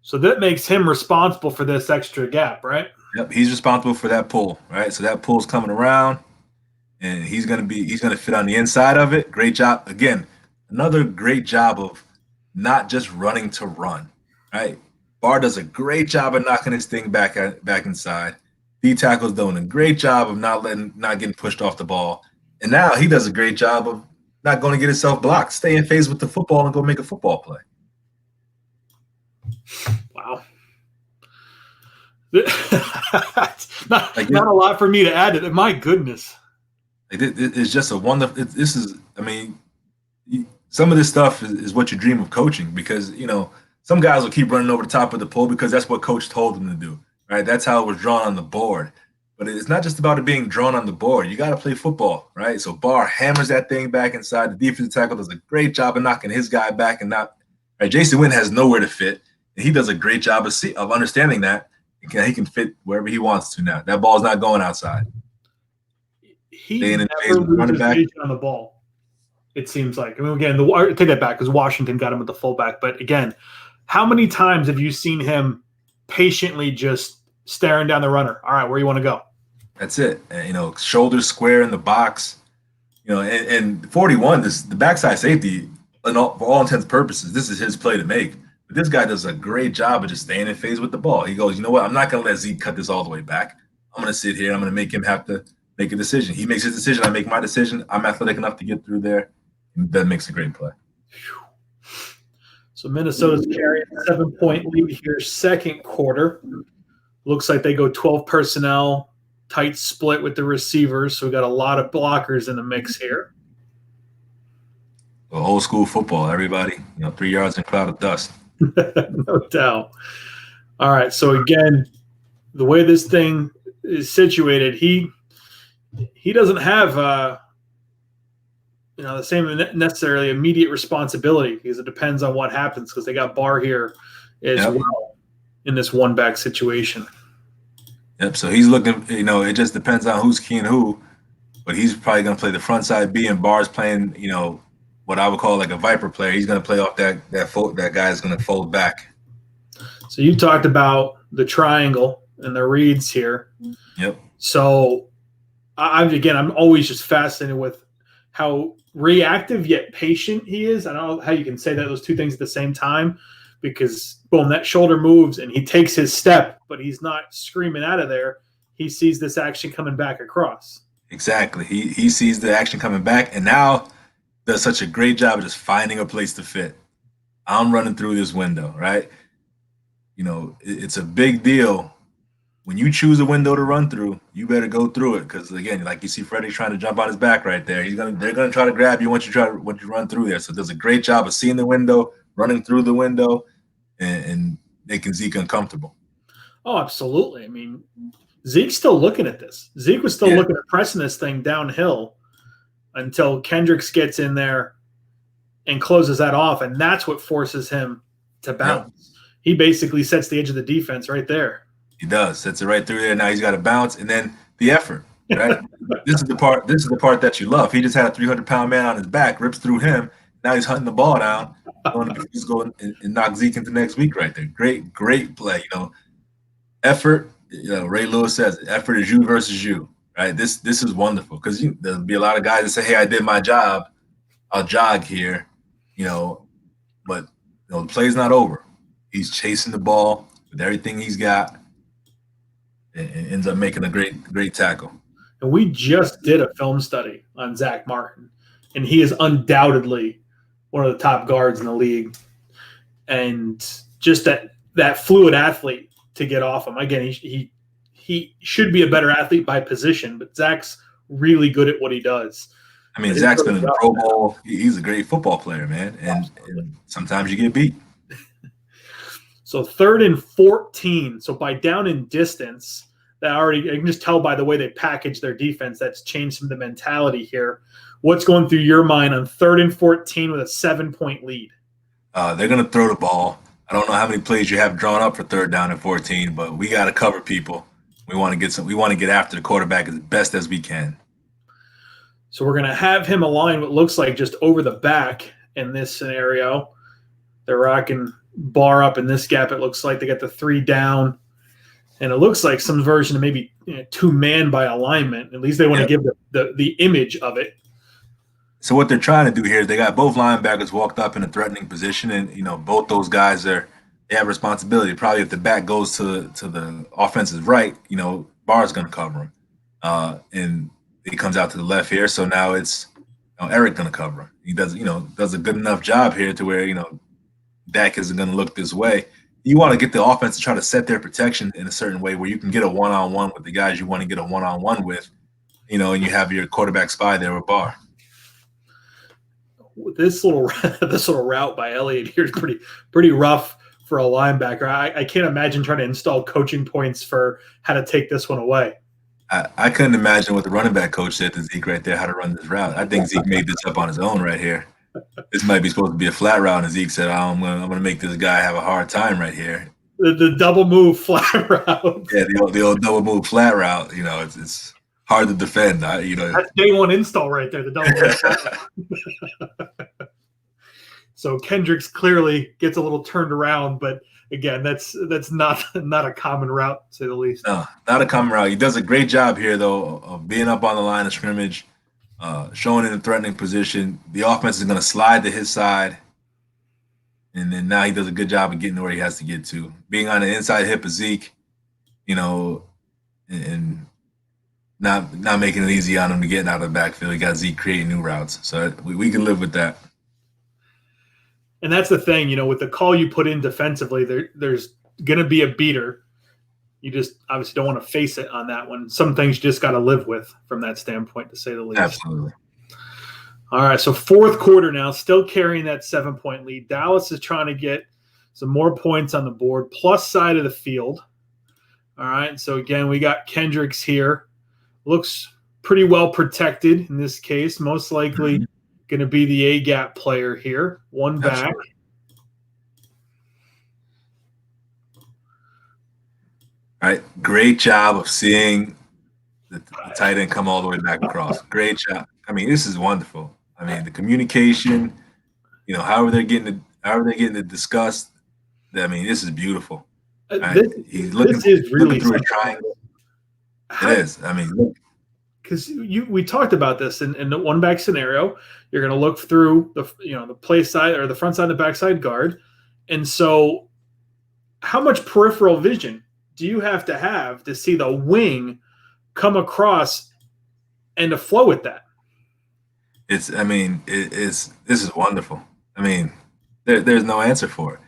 So that makes him responsible for this extra gap, right? Yep, he's responsible for that pull, right? So that pull's coming around. and he's gonna fit on the inside of it. Great job again. Another great job of not just running to run, right? Barr does a great job of knocking his thing back inside. D tackle's doing a great job of not getting pushed off the ball, and now he does a great job of not going to get himself blocked. Stay in phase with the football and go make a football play. Wow. not a lot for me to add to it. My goodness. It's just a wonderful. This is, I mean, some of this stuff is what you dream of coaching, because some guys will keep running over the top of the pole because that's what coach told them to do, right? That's how it was drawn on the board. But it's not just about it being drawn on the board. You got to play football, right? So Barr hammers that thing back inside. The defensive tackle does a great job of knocking his guy back and not. Right, Jason Witten has nowhere to fit, and he does a great job of understanding that he can fit wherever he wants to now. That ball's not going outside. He never loses vision on the ball, it seems like. I mean, again, I take that back because Washington got him with the fullback. But again, how many times have you seen him patiently just staring down the runner? All right, where you want to go? That's it. And, shoulders square in the box. And 41, the backside safety, for all intents and purposes, this is his play to make. But this guy does a great job of just staying in phase with the ball. He goes, you know what? I'm not going to let Zeke cut this all the way back. I'm going to sit here. I'm going to make him have to make a decision. He makes his decision. I make my decision. I'm athletic enough to get through there. That makes a great play. So Minnesota's carrying a 7-point lead here, second quarter. Looks like they go 12 personnel, tight split with the receivers. So we got a lot of blockers in the mix here. Well, old school football, everybody. 3 yards in a cloud of dust. No doubt. All right. So again, the way this thing is situated, he doesn't have the same necessarily immediate responsibility, because it depends on what happens, because they got Barr here as well in this one back situation. Yep. So he's looking. It just depends on who's keying who, but he's probably going to play the front side B, and Barr's playing what I would call like a viper player. He's going to play off that guy's going to fold back. So you talked about the triangle and the reads here. Yep. So I'm always just fascinated with how reactive yet patient he is. I don't know how you can say those two things at the same time, because boom, that shoulder moves and he takes his step, but he's not screaming out of there. He sees this action coming back across. Exactly. He sees the action coming back, and now does such a great job of just finding a place to fit. I'm running through this window, right? It's a big deal. When you choose a window to run through, you better go through it, because again, like you see Freddie trying to jump on his back right there. They're gonna try to grab you once you run through there. So it does a great job of seeing the window, running through the window, and making Zeke uncomfortable. Oh, absolutely. I mean, Zeke's still looking at this. Zeke was still looking at pressing this thing downhill until Kendricks gets in there and closes that off, and that's what forces him to bounce. Yeah. He basically sets the edge of the defense right there. He does. Sets it right through there. Now he's got to bounce, and then the effort, right? This is the part that you love. He just had a 300-pound man on his back, rips through him. Now he's hunting the ball down. He's going and knock Zeke into next week right there. Great play. Effort. Ray Lewis says, effort is you versus you. Right. This is wonderful, because there'll be a lot of guys that say, "Hey, I did my job. I'll jog here," but the play's not over. He's chasing the ball with everything he's got, and ends up making a great tackle. And we just did a film study on Zach Martin, and he is undoubtedly one of the top guards in the league. And just that fluid athlete to get off him. Again, he should be a better athlete by position, but Zach's really good at what he does. I mean, Zach's been in the Pro Bowl. He's a great football player, man. And sometimes you get beat. So 3rd and 14. So by down in distance, I can just tell by the way they package their defense, that's changed some of the mentality here. What's going through your mind on 3rd and 14 with a 7-point lead? They're going to throw the ball. I don't know how many plays you have drawn up for 3rd down and 14, but we got to cover people. We want to get after the quarterback as best as we can. So we're going to have him align what looks like just over the back in this scenario. They're rocking Barr up in this gap. It looks like they got the 3 down, and it looks like some version of maybe two-man by alignment. At least they want to give the image of it. So what they're trying to do here is they got both linebackers walked up in a threatening position, and both those guys they have responsibility. Probably if the back goes to the offense's right, Barr's going to cover him, and he comes out to the left here. So now it's Eric going to cover him. He does a good enough job here to where Dak isn't going to look this way. You want to get the offense to try to set their protection in a certain way where you can get a one-on-one with the guys you want to get a one-on-one with, and you have your quarterback spy there with Barr. This little route by Elliott here is pretty rough for a linebacker. I can't imagine trying to install coaching points for how to take this one away. I couldn't imagine what the running back coach said to Zeke right there, how to run this route. I think Zeke made this up on his own right here. This might be supposed to be a flat route, and Zeke said, I'm gonna make this guy have a hard time right here. The double move flat route. Yeah, the old double move flat route. It's hard to defend. That's day one install right there. The double move. So Kendricks clearly gets a little turned around, but again, that's not a common route, to say the least. No, not a common route. He does a great job here, though, of being up on the line of scrimmage, showing in a threatening position. The offense is going to slide to his side, and then now he does a good job of getting to where he has to get to. Being on the inside hip of Zeke, and not making it easy on him to get out of the backfield. He got Zeke creating new routes, so we can live with that. And that's the thing, with the call you put in defensively, there's going to be a beater. You just obviously don't want to face it on that one. Some things you just got to live with from that standpoint, to say the least. Absolutely. All right, so fourth quarter now, still carrying that 7-point lead. Dallas is trying to get some more points on the board, plus side of the field. All right, so again, we got Kendricks here. Looks pretty well protected in this case, most likely going to be the A-gap player here. One back. Absolutely. All right, great job of seeing the tight end come all the way back across. Great job. I mean, this is wonderful. I mean, the communication, however they're getting it discussed. I mean, this is beautiful. Right? He's looking through a triangle. It is. I mean, look. Because we talked about this in the one back scenario, you're going to look through the play side or the front side, the backside guard, and so how much peripheral vision do you have to see the wing come across and to flow with that? This is wonderful. I mean, there's no answer for it.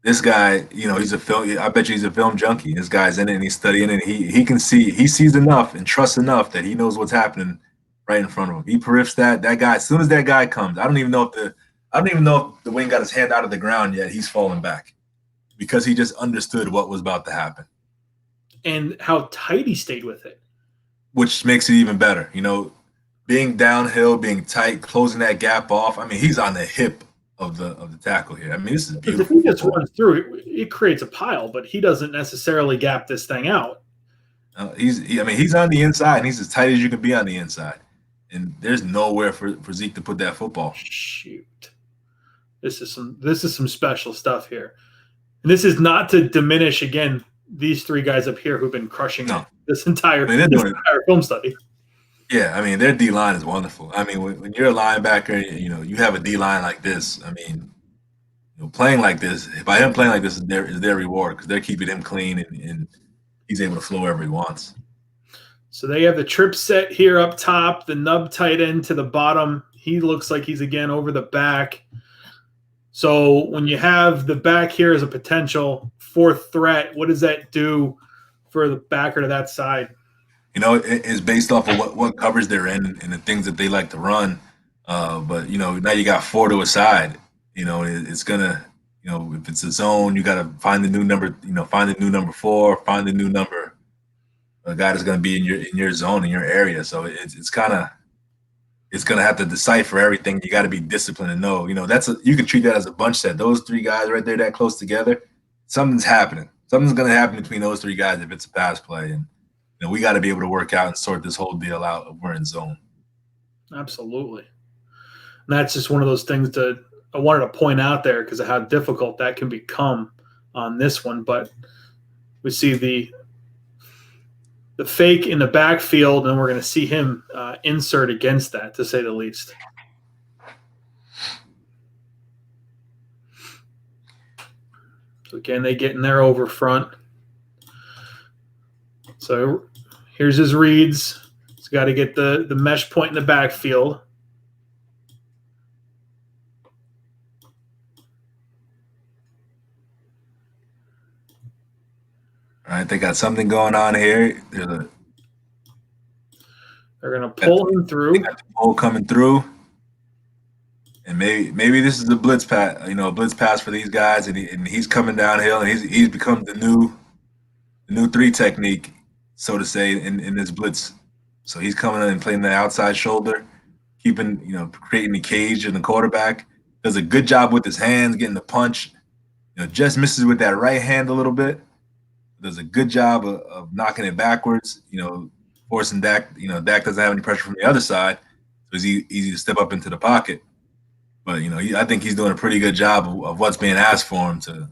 This guy, he's a film. I bet you he's a film junkie. This guy's in it and he's studying it. He sees enough and trusts enough that he knows what's happening right in front of him. He periffs that guy. As soon as that guy comes, I don't even know if the wing got his hand out of the ground yet. He's falling back because he just understood what was about to happen and how tight he stayed with it, which makes it even better. Being downhill, being tight, closing that gap off. I mean, he's on the hip of the tackle here. I mean, this is beautiful. If he just runs through, it creates a pile, but he doesn't necessarily gap this thing out. He's on the inside, and he's as tight as you can be on the inside. And there's nowhere for Zeke to put that football. Shoot, this is some special stuff here, and this is not to diminish again these three guys up here who've been crushing this entire film study. Yeah, I mean, their D-line is wonderful. I mean, when you're a linebacker, you have a D-line like this. I mean, playing like this, by him playing like this is their reward because they're keeping him clean and he's able to flow wherever he wants. So they have the trip set here up top, the nub tight end to the bottom. He looks like he's again over the back. So when you have the back here as a potential fourth threat, what does that do for the backer to that side? It's based off of what covers they're in and the things that they like to run. But now you got four to a side. It's gonna, if it's a zone, you got to find the new number. Find the new number 4. Find the new number. A guy that's gonna be in your zone, in your area. So it's gonna have to decipher everything. You got to be disciplined and know. You can treat that as a bunch set. Those three guys right there that close together, something's happening. Something's gonna happen between those three guys if it's a pass play and. We got to be able to work out and sort this whole deal out if we're in zone. Absolutely. And that's just one of those things I wanted to point out there because of how difficult that can become on this one. But we see the fake in the backfield, and we're going to see him insert against that, to say the least. So again, they get in there over front. So here's his reads. He's got to get the mesh point in the backfield. All right, they got something going on here. They're going to pull him through. They got the pull coming through. And maybe this is a blitz pass, a blitz pass for these guys, and he's coming downhill, and he's become the new 3 technique, so to say, in this blitz. So he's coming in and playing the outside shoulder, keeping creating the cage in the quarterback. Does a good job with his hands, getting the punch. Just misses with that right hand a little bit. Does a good job of knocking it backwards. Forcing Dak. Dak doesn't have any pressure from the other side, so it's easy to step up into the pocket. But I think he's doing a pretty good job of what's being asked for him to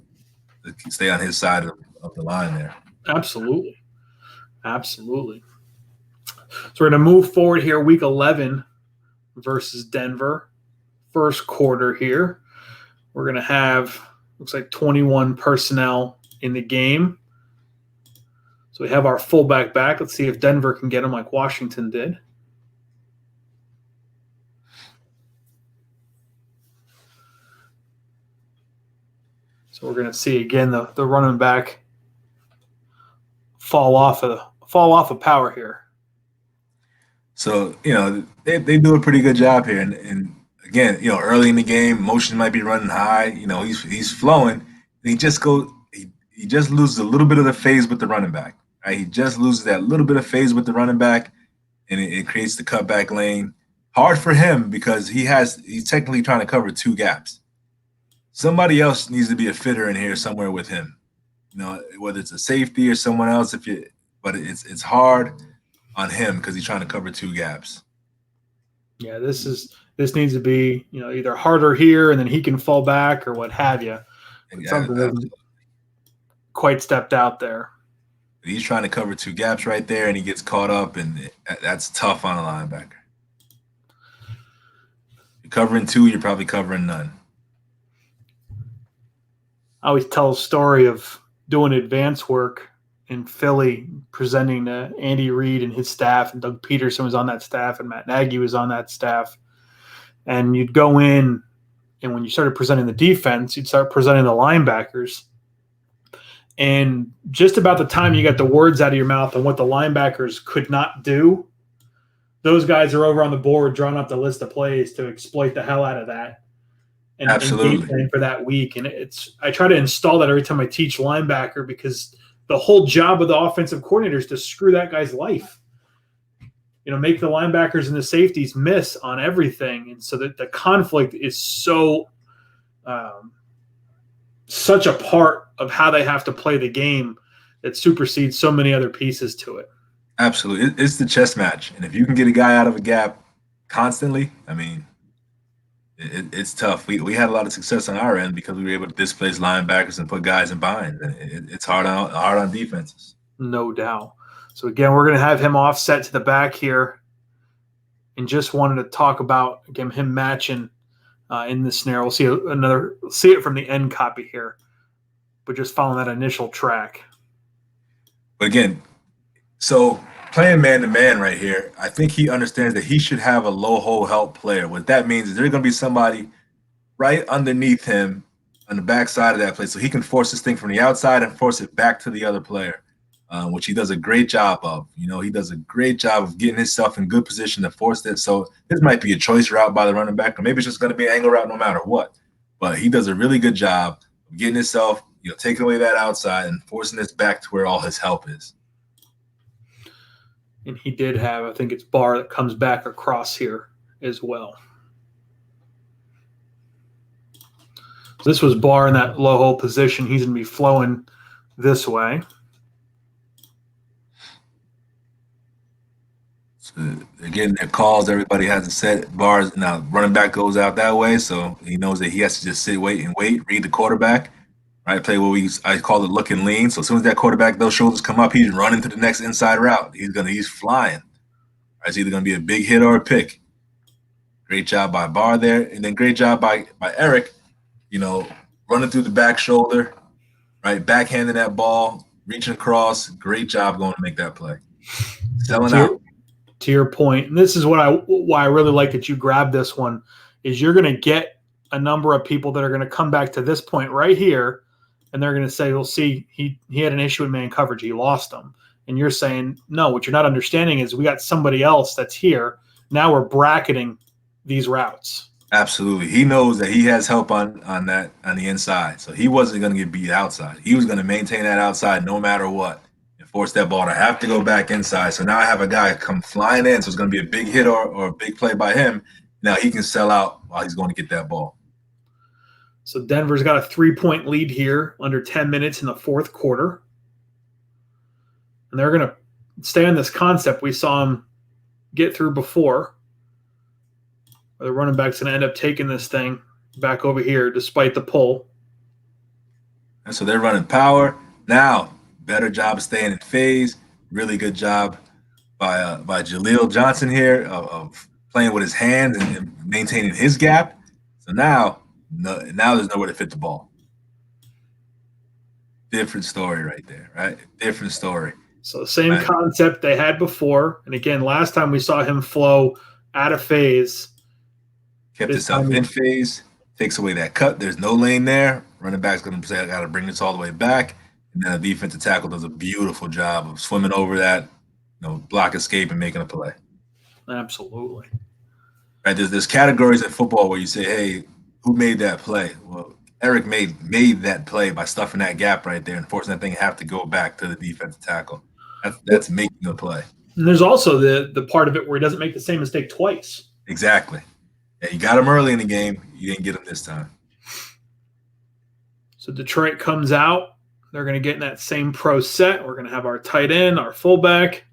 stay on his side of the line there. Absolutely. So we're going to move forward here, Week 11 versus Denver. First quarter here. We're going to have, looks like 21 personnel in the game. So we have our fullback back. Let's see if Denver can get him like Washington did. So we're going to see again the running back fall off of power here. So they do a pretty good job here, and again early in the game, motion might be running high. He's flowing, and he just loses a little bit of the phase with the running back. Right, he just loses that little bit of phase with the running back, and it creates the cutback lane. Hard for him because he's technically trying to cover 2 gaps. Somebody else needs to be a fitter in here somewhere with him. Whether it's a safety or someone else. But it's hard on him because he's trying to cover 2 gaps. Yeah, this needs to be either harder here and then he can fall back or what have you. Something hasn't quite stepped out there. He's trying to cover 2 gaps right there, and he gets caught up, and that's tough on a linebacker. You're covering 2, you're probably covering none. I always tell a story of doing advance work in Philly, presenting to Andy Reid and his staff, and Doug Peterson was on that staff, and Matt Nagy was on that staff. And you'd go in, and when you started presenting the defense, you'd start presenting the linebackers. And just about the time you got the words out of your mouth on what the linebackers could not do, those guys are over on the board drawing up the list of plays to exploit the hell out of that. And game plan for that week. And I try to install that every time I teach linebacker, because the whole job of the offensive coordinator is to screw that guy's life. Make the linebackers and the safeties miss on everything. And so that the conflict is such a part of how they have to play the game that supersedes so many other pieces to it. Absolutely. It's the chess match. And if you can get a guy out of a gap constantly, it's tough. We had a lot of success on our end because we were able to displace linebackers and put guys in binds. It's hard on defenses. No doubt. So again, we're going to have him offset to the back here, and just wanted to talk about again him matching in this snare. We'll see it from the end copy here, but just following that initial track. But again, so playing man-to-man right here, I think he understands that he should have a low-hole help player. What that means is there's going to be somebody right underneath him on the backside of that play, so he can force this thing from the outside and force it back to the other player, which he does a great job of. He does a great job of getting himself in good position to force that. So this might be a choice route by the running back, or maybe it's just going to be an angle route no matter what. But he does a really good job of getting himself, taking away that outside and forcing this back to where all his help is. And he did have, I think it's Barr that comes back across here as well. So this was Barr in that low hole position. He's going to be flowing this way. So again, their calls, everybody has a set. Barr's now running back goes out that way, so he knows that he has to just sit, wait, read the quarterback. right? Play I call it look and lean. So as soon as that quarterback, those shoulders come up, he's running to the next inside route. He's flying. Right? It's either gonna be a big hit or a pick. Great job by Barr there, and then great job by Eric. Running through the back shoulder, right? Backhanding that ball, reaching across. Great job going to make that play. Selling out. To your point, and this is why I really like that you grabbed this one, is you're going to get a number of people that are going to come back to this point right here, and they're going to say, well, see, he had an issue in man coverage. He lost them. And you're saying, no, what you're not understanding is we got somebody else that's here. Now we're bracketing these routes. Absolutely. He knows that he has help on the inside. So he wasn't going to get beat outside. He was going to maintain that outside no matter what and force that ball to have to go back inside. So now I have a guy come flying in. So it's going to be a big hit or a big play by him. Now he can sell out while he's going to get that ball. So Denver's got a 3-point lead here under 10 minutes in the fourth quarter. And they're going to stay on this concept we saw him get through before. The running back's going to end up taking this thing back over here despite the pull. And so they're running power. Now, better job staying in phase. Really good job by Jaleel Johnson here of playing with his hands and maintaining his gap. So now there's nowhere to fit the ball. Different story right there, right? Different story. So the same concept they had before. And again, last time we saw him flow out of phase. Kept himself in phase, takes away that cut. There's no lane there. Running back's going to say, I got to bring this all the way back. And then the defensive tackle does a beautiful job of swimming over that, block escape and making a play. Absolutely. Right. There's categories in football where you say, hey, who made that play? Well, Eric made that play by stuffing that gap right there and forcing that thing to have to go back to the defensive tackle. That's making a play. And there's also the part of it where he doesn't make the same mistake twice. Exactly. Yeah, you got him early in the game. You didn't get him this time. So Detroit comes out. They're going to get in that same pro set. We're going to have our tight end, our fullback.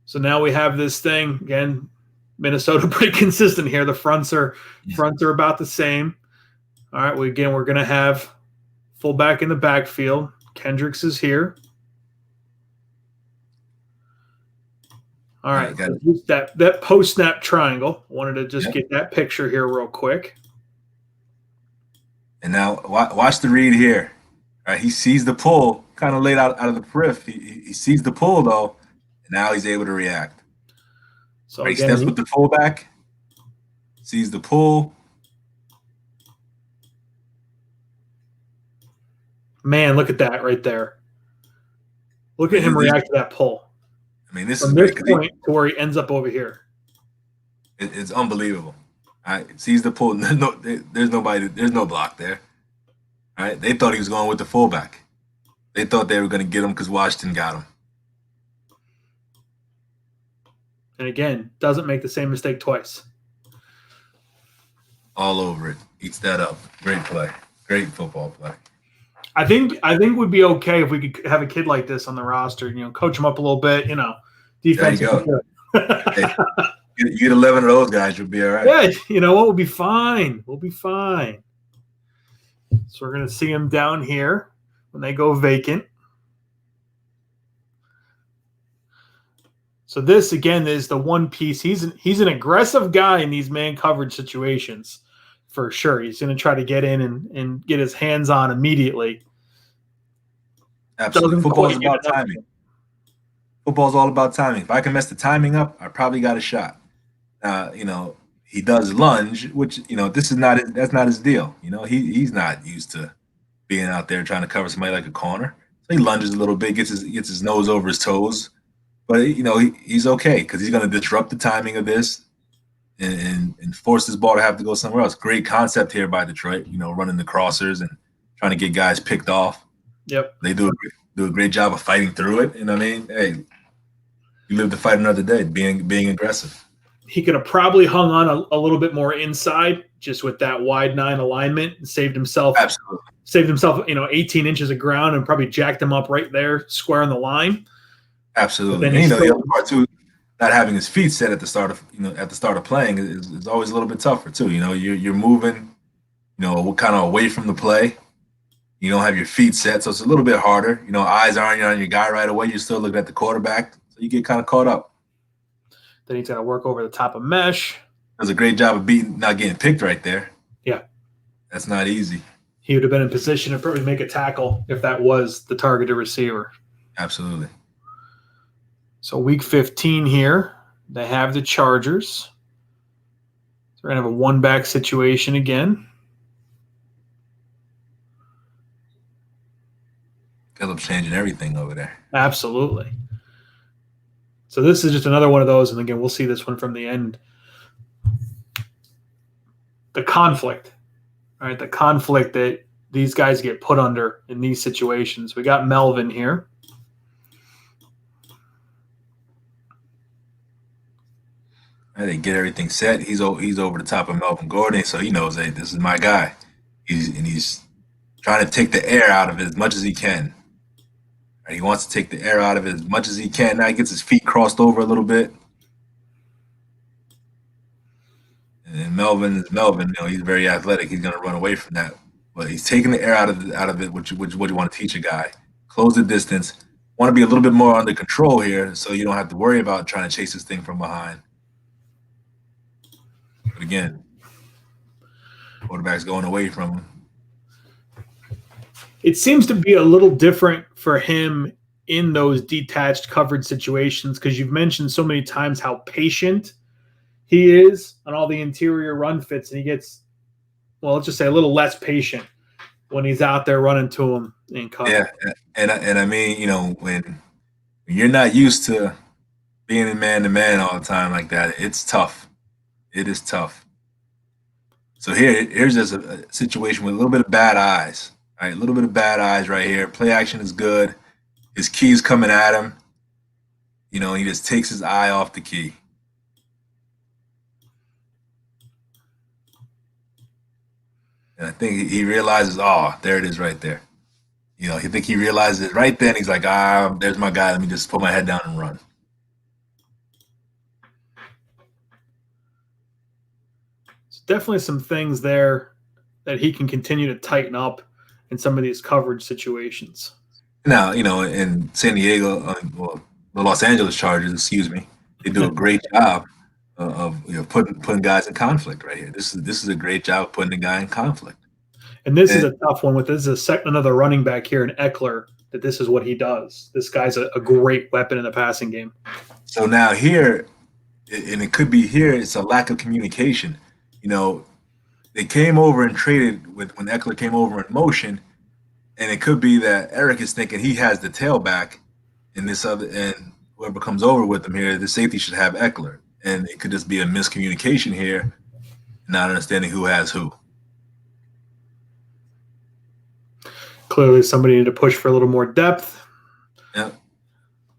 So now we have this thing. Again, Minnesota pretty consistent here. The fronts are about the same. All right, we're going to have fullback in the backfield. Kendricks is here. All right, so that post-snap triangle. I wanted to just get that picture here real quick. And now watch the read here. All right, he sees the pull, kind of laid out of the periph. He sees the pull, though, and now he's able to react. So right, he steps with the fullback, sees the pull. Man, look at that right there. Look at him react to that pull. I mean, this from this point to where he ends up over here. It's unbelievable. All right, sees the pull. There's nobody. There's no block there. All right, they thought he was going with the fullback. They thought they were going to get him because Washington got him. And again, doesn't make the same mistake twice. All over it. Eats that up. Great play. Great football play. I think we'd be okay if we could have a kid like this on the roster. Coach him up a little bit. Defense. There you go. Hey, you get 11 of those guys, you'll be all right. Yeah, you know what? We'll be fine. We'll be fine. So we're gonna see him down here when they go vacant. So this again is the one piece. He's an aggressive guy in these man coverage situations, for sure. He's going to try to get in and get his hands on immediately. Absolutely. Football's about timing. Football's all about timing. If I can mess the timing up, I probably got a shot. He does lunge, which that's not his deal. He's not used to being out there trying to cover somebody like a corner. So he lunges a little bit, gets his nose over his toes. But he's okay because he's going to disrupt the timing of this and force this ball to have to go somewhere else. Great concept here by Detroit, running the crossers and trying to get guys picked off. Yep. They do a great job of fighting through it. Hey, you live to fight another day, being aggressive. He could have probably hung on a little bit more inside just with that wide 9 alignment and saved himself 18 inches of ground and probably jacked him up right there square on the line. Absolutely. And, the other part too, not having his feet set at the start of playing is always a little bit tougher too. You're moving what kind of away from the play. You don't have your feet set, so it's a little bit harder. Eyes aren't on your guy right away. You're still looking at the quarterback, so you get kind of caught up. Then he's got to work over the top of mesh. Does a great job of not getting picked right there. Yeah. That's not easy. He would have been in position to probably make a tackle if that was the targeted receiver. Absolutely. So week 15 here, they have the Chargers. So we're going to have a one-back situation again. Phillips changing everything over there. Absolutely. So this is just another one of those, and again, we'll see this one from the end. The conflict, right? The conflict that these guys get put under in these situations. We got Melvin here. They get everything set. He's over the top of Melvin Gordon, so he knows, hey, this is my guy. He's trying to take the air out of it as much as he can. He wants to take the air out of it as much as he can. Now he gets his feet crossed over a little bit. And then Melvin is Melvin. He's very athletic. He's going to run away from that. But he's taking the air out of it, which what you want to teach a guy. Close the distance. Want to be a little bit more under control here so you don't have to worry about trying to chase this thing from behind. But again, quarterback's going away from him. It seems to be a little different for him in those detached coverage situations because you've mentioned so many times how patient he is on all the interior run fits, and he gets, well, let's just say a little less patient when he's out there running to him in cover. Yeah, and I mean, when you're not used to being in man-to-man all the time like that, it's tough. It is tough. So here's just a situation with a little bit of bad eyes. All right, a little bit of bad eyes right here. Play action is good. His key's coming at him. He just takes his eye off the key. And I think he realizes, there it is right there. He realizes it right then. He's like, there's my guy. Let me just put my head down and run. There's definitely some things there that he can continue to tighten up in some of these coverage situations. Now, in San Diego, the Los Angeles Chargers, they do a great job of putting guys in conflict right here. This is a great job of putting a guy in conflict. And this is a tough one. This is another running back here in Eckler that this is what he does. This guy's a great weapon in the passing game. So now here, and it could be here, it's a lack of communication. They came over and traded when Eckler came over in motion, and it could be that Eric is thinking he has the tailback, and whoever comes over with him here, the safety should have Eckler, and it could just be a miscommunication here, not understanding who has who. Clearly, somebody needed to push for a little more depth. Yeah,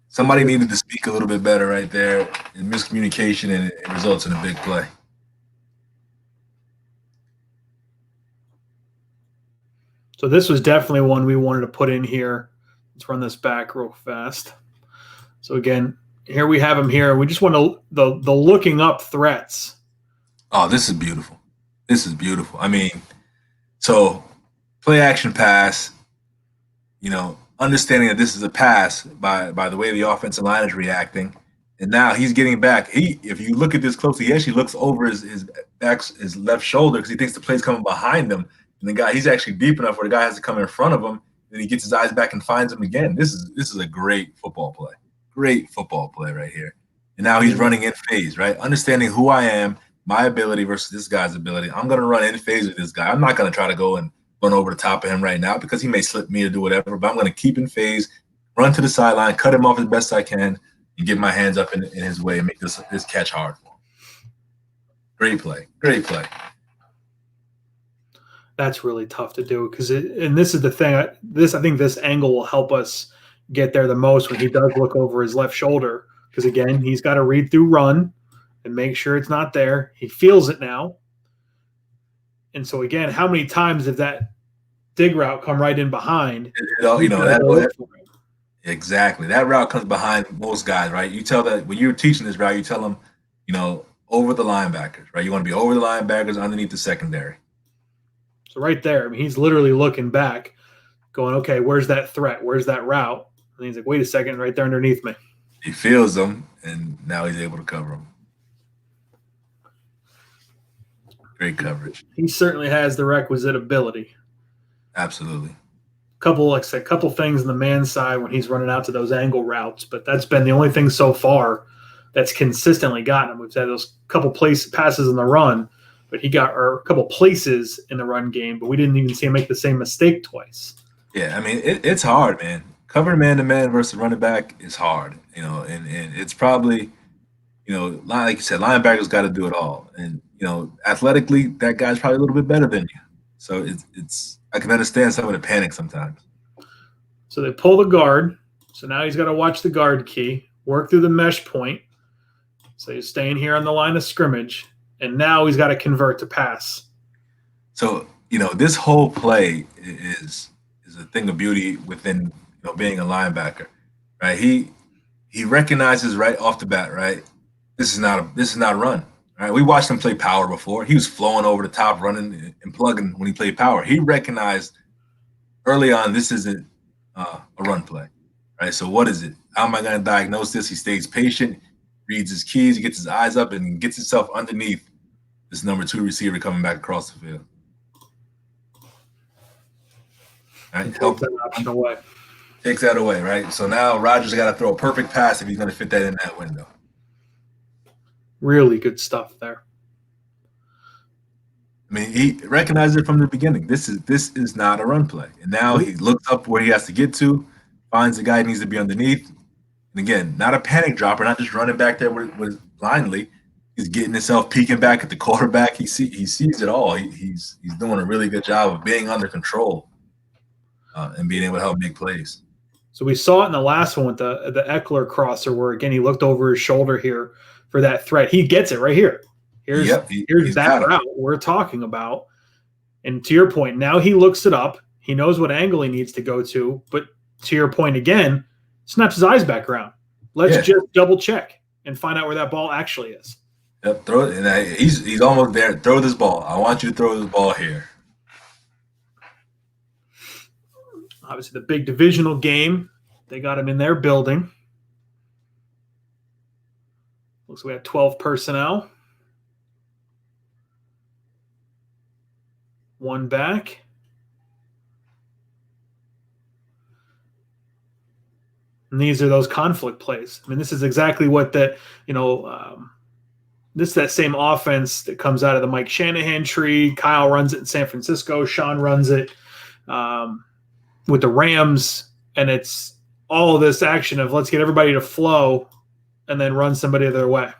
somebody needed to speak a little bit better right there. And miscommunication, and it results in a big play. So this was definitely one we wanted to put in here. Let's run this back real fast. So again, here we have him here. We just want the looking up threats. Oh, this is beautiful. This is beautiful. I mean, so play action pass, understanding that this is a pass by the way the offensive line is reacting. And now he's getting back. If you look at this closely, he actually looks over his left shoulder because he thinks the play's coming behind him. And he's actually deep enough where the guy has to come in front of him. Then he gets his eyes back and finds him again. This is a great football play. Great football play right here. And now he's running in phase, right? Understanding who I am, my ability versus this guy's ability. I'm going to run in phase with this guy. I'm not going to try to go and run over the top of him right now because he may slip me or do whatever, but I'm going to keep in phase, run to the sideline, cut him off as best I can, and get my hands up in his way and make this catch hard for him. Great play. Great play. That's really tough to do and this is the thing. I think this angle will help us get there the most when he does look over his left shoulder because, again, he's got to read through run and make sure it's not there. He feels it now. And so, again, how many times did that dig route come right in behind? Exactly. That route comes behind most guys, right? You tell that when you're teaching this route, you tell them, over the linebackers, right? You want to be over the linebackers underneath the secondary. So right there, I mean, he's literally looking back, going, okay, where's that threat? Where's that route? And he's like, wait a second, right there underneath me. He feels them, and now he's able to cover them. Great coverage. He certainly has the requisite ability. Absolutely. Like I said, couple things on the man side when he's running out to those angle routes, but that's been the only thing so far that's consistently gotten him. We've had those couple passes in the run, but he got a couple places in the run game, but we didn't even see him make the same mistake twice. Yeah, I mean, it's hard, man. Covering man-to-man versus running back is hard, and it's probably, like you said, linebackers got to do it all. And, athletically, that guy's probably a little bit better than you. So it's I can understand some of the panic sometimes. So they pull the guard. So now he's got to watch the guard key, work through the mesh point. So he's staying here on the line of scrimmage. And now he's got to convert to pass. So, this whole play is a thing of beauty within, being a linebacker, right? He recognizes right off the bat, right? This is not a run. All right, we watched him play power before. He was flowing over the top, running and plugging when he played power. He recognized early on this isn't a run play, right? So what is it? How am I going to diagnose this? He stays patient, reads his keys, he gets his eyes up, and gets himself underneath this number 2 receiver coming back across the field. Right? Takes that option away. Takes that away, right? So now Rodgers got to throw a perfect pass if he's going to fit that in that window. Really good stuff there. I mean, he recognized it from the beginning. This is not a run play. And now he looks up where he has to get to, finds the guy he needs to be underneath. And again, not a panic dropper, not just running back there with blindly. He's getting himself peeking back at the quarterback. He sees it all. He's doing a really good job of being under control and being able to help make plays. So we saw it in the last one with the Eckler crosser where, again, he looked over his shoulder here for that threat. He gets it right here. Here's that route we're talking about. And to your point, now he looks it up. He knows what angle he needs to go to. But to your point again, snaps his eyes back around. Let's just double check and find out where that ball actually is. Yep, throw it. And he's almost there. Throw this ball. I want you to throw this ball here. Obviously, the big divisional game, they got him in their building. Looks like we have 12 personnel. One back. And these are those conflict plays. I mean, this is exactly what this is that same offense that comes out of the Mike Shanahan tree. Kyle runs it in San Francisco. Sean runs it with the Rams. And it's all of this action of let's get everybody to flow and then run somebody their way.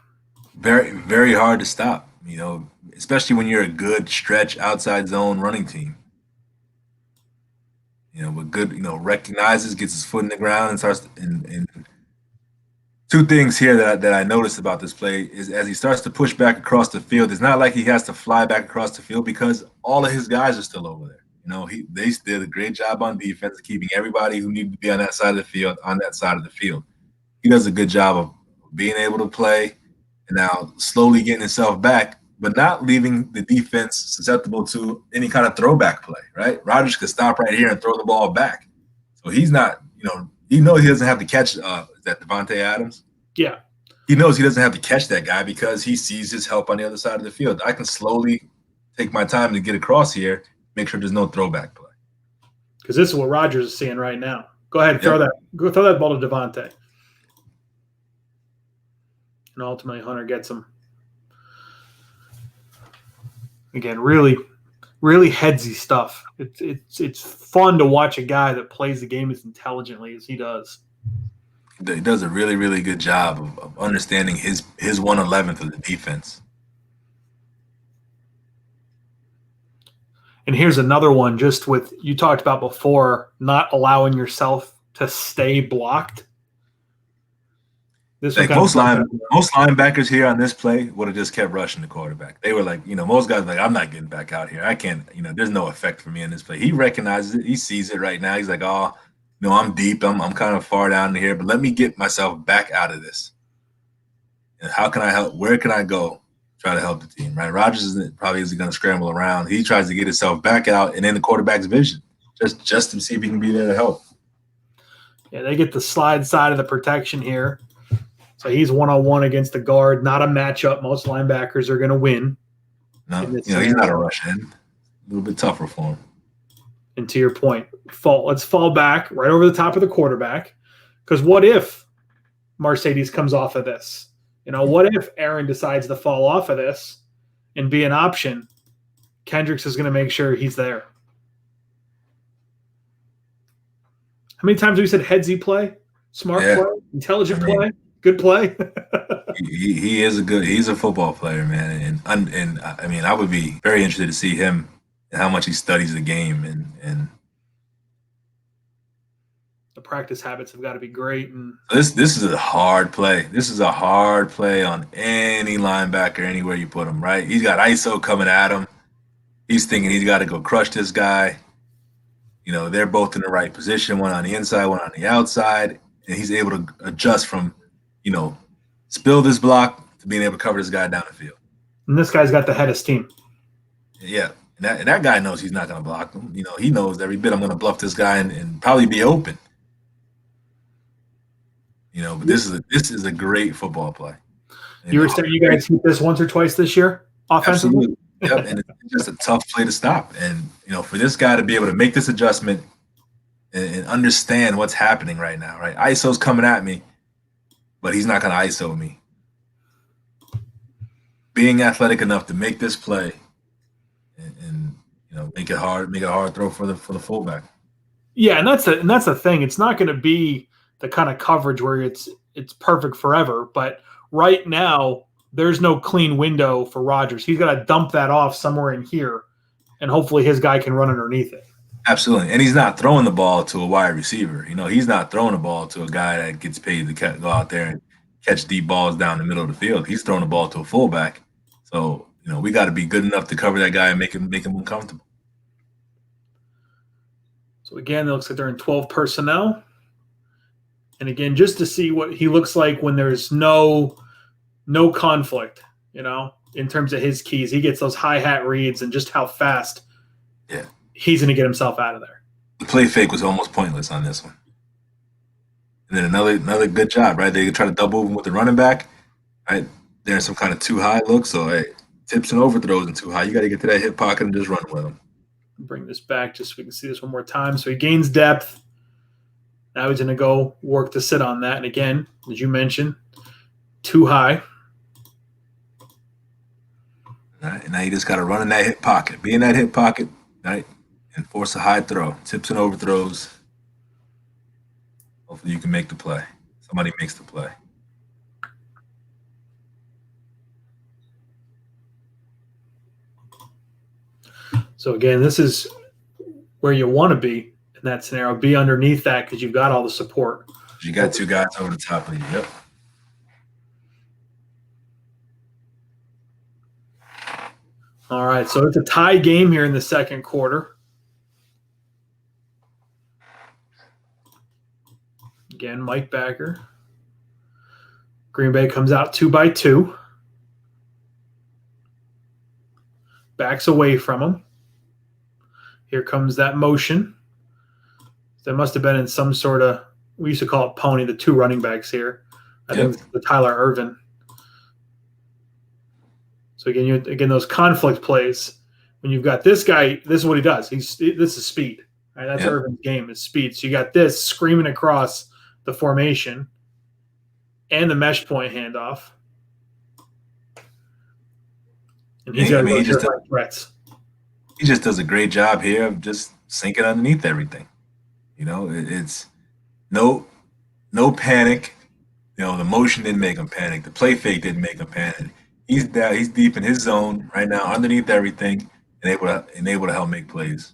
Very, very hard to stop, especially when you're a good stretch outside zone running team. But good, recognizes, gets his foot in the ground and starts and two things here that I noticed about this play is as he starts to push back across the field, it's not like he has to fly back across the field because all of his guys are still over there. They did a great job on defense of keeping everybody who needed to be on that side of the field on that side of the field. He does a good job of being able to play and now slowly getting himself back, but not leaving the defense susceptible to any kind of throwback play, right? Rodgers could stop right here and throw the ball back. So he's not, he knows he doesn't have to catch is that Devontae Adams? Yeah. He knows he doesn't have to catch that guy because he sees his help on the other side of the field. I can slowly take my time to get across here, make sure there's no throwback play. Because this is what Rodgers is seeing right now. Go ahead and throw that ball to Devontae. And ultimately Hunter gets him. Again, really, really headsy stuff. It's fun to watch a guy that plays the game as intelligently as he does. He does a really, really good job of understanding his 1/11th of the defense. And here's another one just with you talked about before, not allowing yourself to stay blocked. Most linebackers here on this play would have just kept rushing the quarterback. They were like, most guys are like, I'm not getting back out here. I can't, there's no effect for me in this play. He recognizes it. He sees it right now. He's like, I'm deep. I'm kind of far down here, but let me get myself back out of this. And how can I help? Where can I go try to help the team, right? Rodgers probably isn't going to scramble around. He tries to get himself back out and in the quarterback's vision, just to see if he can be there to help. Yeah, they get the slide side of the protection here. So he's one-on-one against the guard. Not a matchup most linebackers are going to win. No, he's not a rush in. A little bit tougher for him. And to your point, let's fall back right over the top of the quarterback. Because what if Mercedes comes off of this? What if Aaron decides to fall off of this and be an option? Kendricks is going to make sure he's there. How many times have we said headsy play, smart play, intelligent play, good play? He's a football player, man. And I mean, I would be very interested to see him and how much he studies the game and the practice habits have got to be great. And this is a hard play. This is a hard play on any linebacker anywhere you put him, right? He's got ISO coming at him. He's thinking he's got to go crush this guy. They're both in the right position, one on the inside, one on the outside, and he's able to adjust from, spill this block to being able to cover this guy down the field. And this guy's got the head of steam. Yeah, and that guy knows he's not going to block him. He knows every bit I'm going to bluff this guy and probably be open. But this is a great football play. You were saying you guys keep this once or twice this year offensively? Absolutely. Yep, and it's just a tough play to stop. And, for this guy to be able to make this adjustment and understand what's happening right now, right? ISO's coming at me, but he's not going to ISO me. Being athletic enough to make this play and make it hard throw for the fullback. Yeah, and that's the thing. It's not going to be the kind of coverage where it's perfect forever, but right now there's no clean window for Rodgers. He's got to dump that off somewhere in here, and hopefully his guy can run underneath it. Absolutely, and he's not throwing the ball to a wide receiver. He's not throwing the ball to a guy that gets paid to go out there and catch deep balls down the middle of the field. He's throwing the ball to a fullback. So, we got to be good enough to cover that guy and make him uncomfortable. So, again, it looks like they're in 12 personnel. And, again, just to see what he looks like when there's no conflict, in terms of his keys. He gets those hi-hat reads and just how fast he's going to get himself out of there. The play fake was almost pointless on this one. And then another good job, right? They try to double him with the running back, right? They're in some kind of too high look. So, hey, tips and overthrows and too high. You got to get to that hip pocket and just run with him. Bring this back just so we can see this one more time. So he gains depth. Now he's going to go work to sit on that. And again, as you mentioned, too high. Right, now you just got to run in that hip pocket. Be in that hip pocket, right? And force a high throw. Tips and overthrows. Hopefully you can make the play. Somebody makes the play. So, again, this is where you want to be in that scenario. Be underneath that because you've got all the support. You got two guys over the top of you. Yep. All right, so it's a tie game here in the second quarter. Again, Mike Backer. Green Bay comes out 2-by-2. Backs away from him. Here comes that motion. That must have been in some sort of, we used to call it pony, the two running backs here. I think it's the Tyler Irvin. So again, those conflict plays, when you've got this guy, this is what he does. This is speed. Right? That's Irvin's game, is speed. So you got this screaming across the formation and the mesh point handoff. And he's got threats. He just does a great job here of just sinking underneath everything. It's no panic. The motion didn't make him panic. The play fake didn't make him panic. He's down. He's deep in his zone right now, underneath everything, and able to help make plays.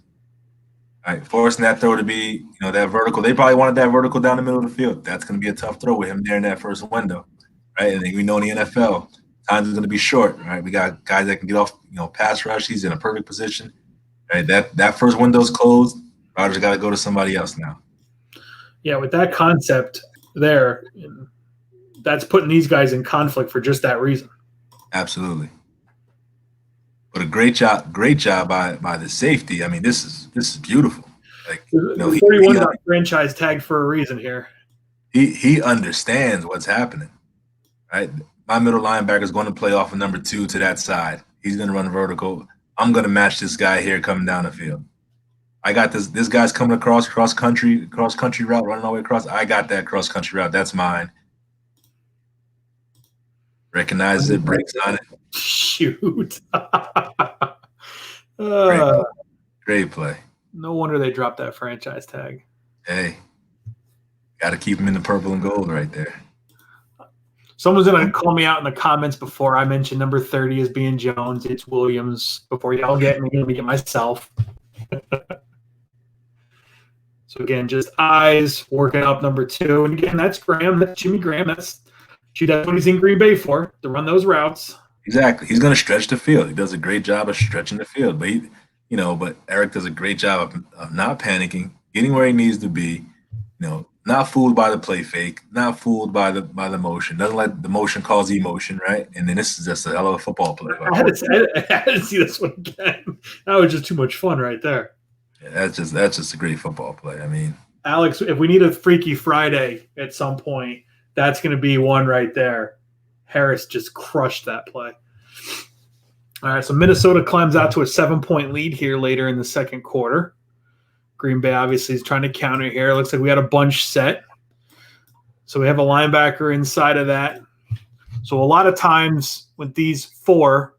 All right, forcing that throw to be, that vertical. They probably wanted that vertical down the middle of the field. That's going to be a tough throw with him there in that first window, right? And we know in the NFL, times is going to be short, right? We got guys that can get off, pass rush. He's in a perfect position, right? That first window's closed. Rodgers got to go to somebody else now. Yeah, with that concept there, that's putting these guys in conflict for just that reason. Absolutely. But a great job by the safety. I mean, this is beautiful. Like, The 41 got franchise tagged for a reason here. He understands what's happening, right? My middle linebacker is going to play off of number 2 to that side. He's going to run vertical. I'm going to match this guy here coming down the field. I got this. This guy's coming across cross country route, running all the way across. I got that cross country route. That's mine. Recognizes it, breaks on it. Shoot. Great play. No wonder they dropped that franchise tag. Hey, got to keep him in the purple and gold right there. Someone's going to call me out in the comments before I mention number 30 as being Jones. It's Williams. Before y'all get me, let me get myself. So, again, just eyes working up number 2. And, again, that's Graham. That's Jimmy Graham. That's what he's in Green Bay for, to run those routes. Exactly. He's going to stretch the field. He does a great job of stretching the field. But, but Eric does a great job of not panicking, getting where he needs to be, not fooled by the play fake, not fooled by the motion. Doesn't let the motion cause emotion, right? And then this is just a hell of a football play. I had to see this one again. That was just too much fun right there. Yeah, that's just a great football play. I mean, Alex, if we need a Freaky Friday at some point, that's going to be one right there. Harris just crushed that play. All right, so Minnesota climbs out to a 7-point lead here later in the second quarter. Green Bay obviously is trying to counter here. It looks like we had a bunch set. So we have a linebacker inside of that. So a lot of times with these 4,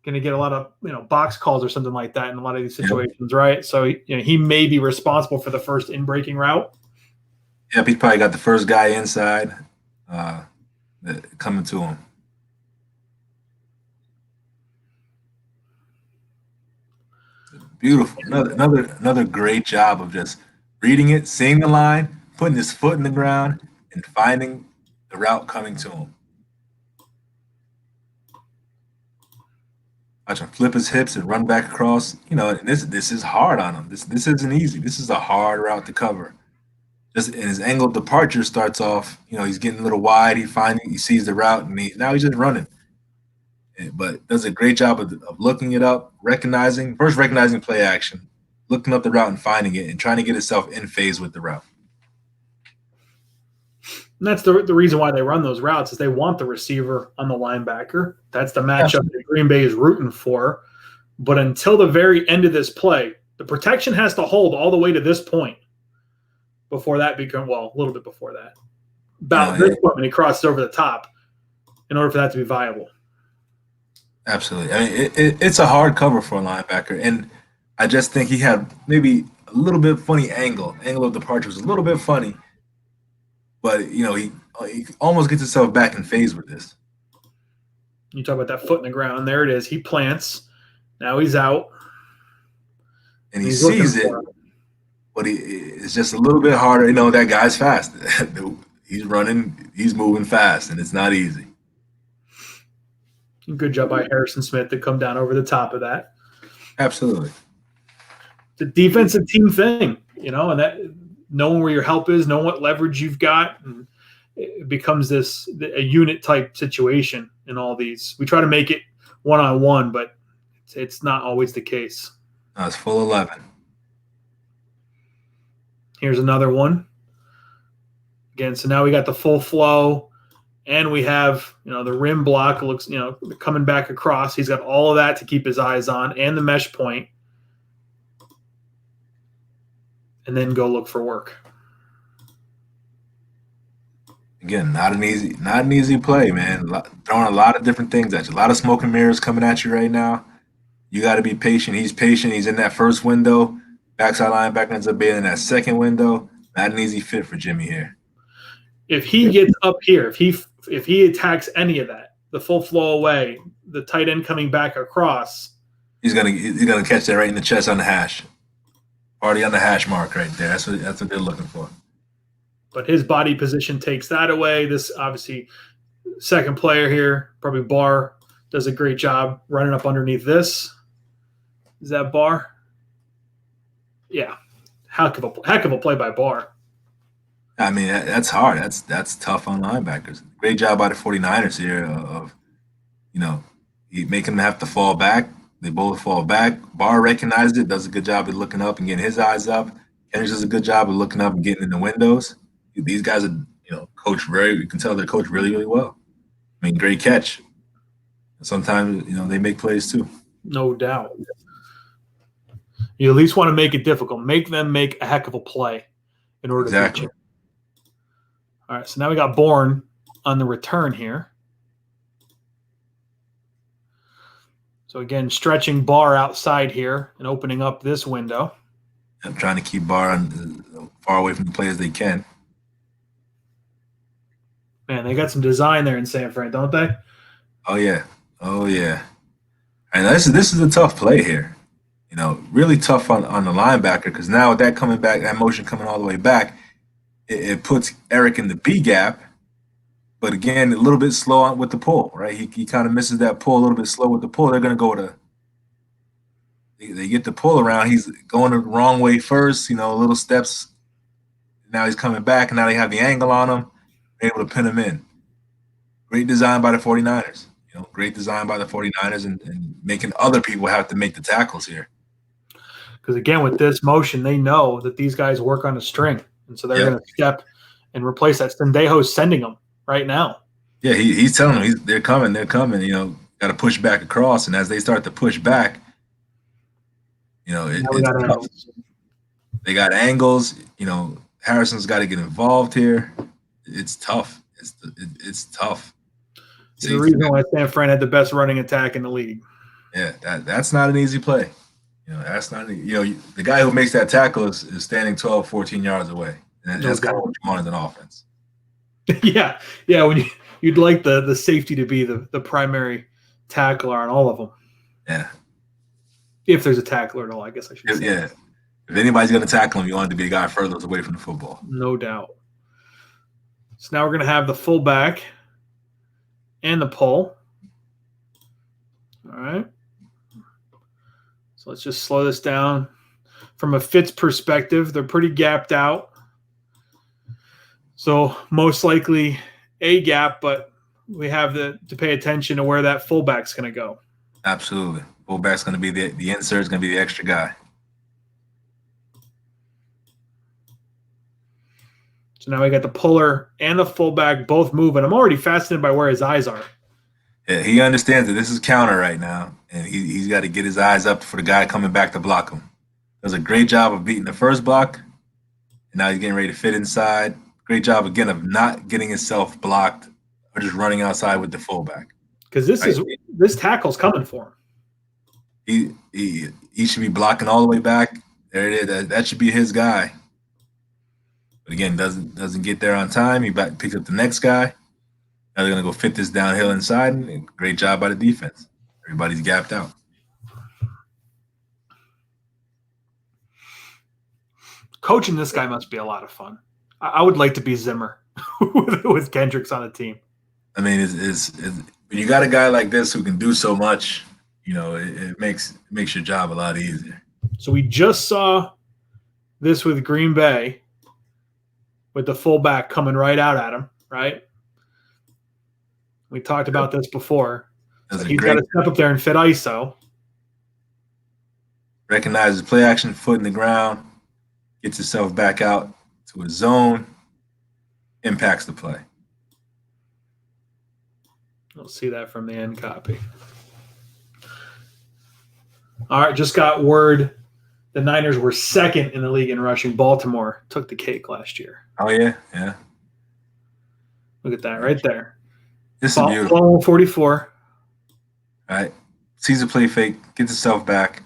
going to get a lot of box calls or something like that in a lot of these situations, right? So he may be responsible for the first in-breaking route. Yep, he's probably got the first guy inside coming to him. Beautiful. Another great job of just reading it, seeing the line, putting his foot in the ground, and finding the route coming to him. Watch him flip his hips and run back across. This is hard on him. This isn't easy. This is a hard route to cover. Just in his angle of departure starts off, he's getting a little wide. He sees the route, and now he's just running. But does a great job of looking it up, recognizing play action, looking up the route and finding it, and trying to get himself in phase with the route. And that's the reason why they run those routes is they want the receiver on the linebacker. That's the matchup that Green Bay is rooting for. But until the very end of this play, the protection has to hold all the way to this point. Before that a little bit before that. About this point when he crosses over the top in order for that to be viable. Absolutely. I mean, it's a hard cover for a linebacker, and I just think he had maybe a little bit funny angle. Angle of departure was a little bit funny, but he almost gets himself back in phase with this. You talk about that foot in the ground. There it is. He plants. Now he's out, and he sees it, but it's just a little bit harder. That guy's fast. He's running. He's moving fast, and it's not easy. Good job by Harrison Smith to come down over the top of that. Absolutely. The defensive team thing, and that knowing where your help is, knowing what leverage you've got, and it becomes a unit type situation in all these. We try to make it one-on-one, but it's not always the case. No, it's full 11. Here's another one. Again, so now we got the full flow. And we have, the rim block looks, coming back across. He's got all of that to keep his eyes on and the mesh point. And then go look for work. Again, not an easy play, man. Throwing a lot of different things at you. A lot of smoke and mirrors coming at you right now. You got to be patient. He's patient. He's in that first window. Backside linebacker ends up being in that second window. Not an easy fit for Jimmy here. If he gets up here, if he attacks any of that, the full flow away, the tight end coming back across, he's gonna catch that right in the chest on the hash. Already on the hash mark right there. That's what they're looking for. But his body position takes that away. This obviously second player here, probably Barr, does a great job running up underneath this. Is that Barr? Yeah. Heck of a play by Barr. I mean, that's hard. That's tough on linebackers. Great job by the 49ers here of, making them have to fall back, They both fall back. Barr recognizes it, does a good job of looking up and getting his eyes up. Kendricks does a good job of looking up and getting in the windows. These guys are, coached you can tell they're coached really, really well. I mean, great catch. Sometimes, they make plays too. No doubt. You at least want to make it difficult. Make them make a heck of a play in order to beat you. All right, so now we got Bourne on the return here. So again, stretching Barr outside here and opening up this window. I'm trying to keep Barr far away from the play as they can. Man, they got some design there in San Fran, don't they? Oh yeah. And this is a tough play here. Really tough on the linebacker, because now with that coming back, that motion coming all the way back, it puts Eric in the B gap. But again, a little bit slow on with the pull, right? He kind of misses that pull a little bit slow with the pull. They're going to go to they get the pull around. He's going the wrong way first, little steps. Now he's coming back, and now they have the angle on him. They're able to pin him in. Great design by the 49ers. Great design by the 49ers and making other people have to make the tackles here. Because, again, with this motion, they know that these guys work on a string. And so they're going to step and replace that. Sendejo's sending them right now. Yeah, he's telling them they're coming. Got to push back across. And as they start to push back, it's tough. They got angles. Harrison's got to get involved here. It's tough. It's tough. It's the reason why San Fran had the best running attack in the league. Yeah, that's not an easy play. That's not the guy who makes that tackle is standing 12, 14 yards away. And that's kind of what you want as an offense. Yeah. When you'd like the safety to be the primary tackler on all of them. Yeah. If there's a tackler at all, I guess I should say. Yeah. If anybody's going to tackle him, you want it to be a guy further away from the football. No doubt. So now we're going to have the fullback and the pull. All right. So let's just slow this down. From a Fitz perspective, they're pretty gapped out. So most likely a gap, but we have to pay attention to where that fullback's going to go. Absolutely. Fullback's going to be the insert is going to be the extra guy. So now we got the puller and the fullback both moving. I'm already fascinated by where his eyes are. Yeah, he understands that this is counter right now, and he's got to get his eyes up for the guy coming back to block him. Does a great job of beating the first block, and now he's getting ready to fit inside. Great job, again, of not getting himself blocked or just running outside with the fullback. Because this tackle's coming for him. He should be blocking all the way back. There it is. That should be his guy. But again, doesn't get there on time. He picks up the next guy. Now they're going to go fit this downhill inside. And great job by the defense. Everybody's gapped out. Coaching this guy must be a lot of fun. I would like to be Zimmer with Kendricks on the team. I mean, when you got a guy like this who can do so much, it makes your job a lot easier. So we just saw this with Green Bay with the fullback coming right out at him, right? We talked about this before. So he's got to step up there and fit ISO. Recognizes play action, foot in the ground, gets himself back out to a zone, impacts the play. We'll see that from the end copy. All right, just got word the Niners were second in the league in rushing. Baltimore took the cake last year. Oh, yeah. Look at that right there. This is beautiful. Ball 44. All right. Sees a play fake, gets himself back.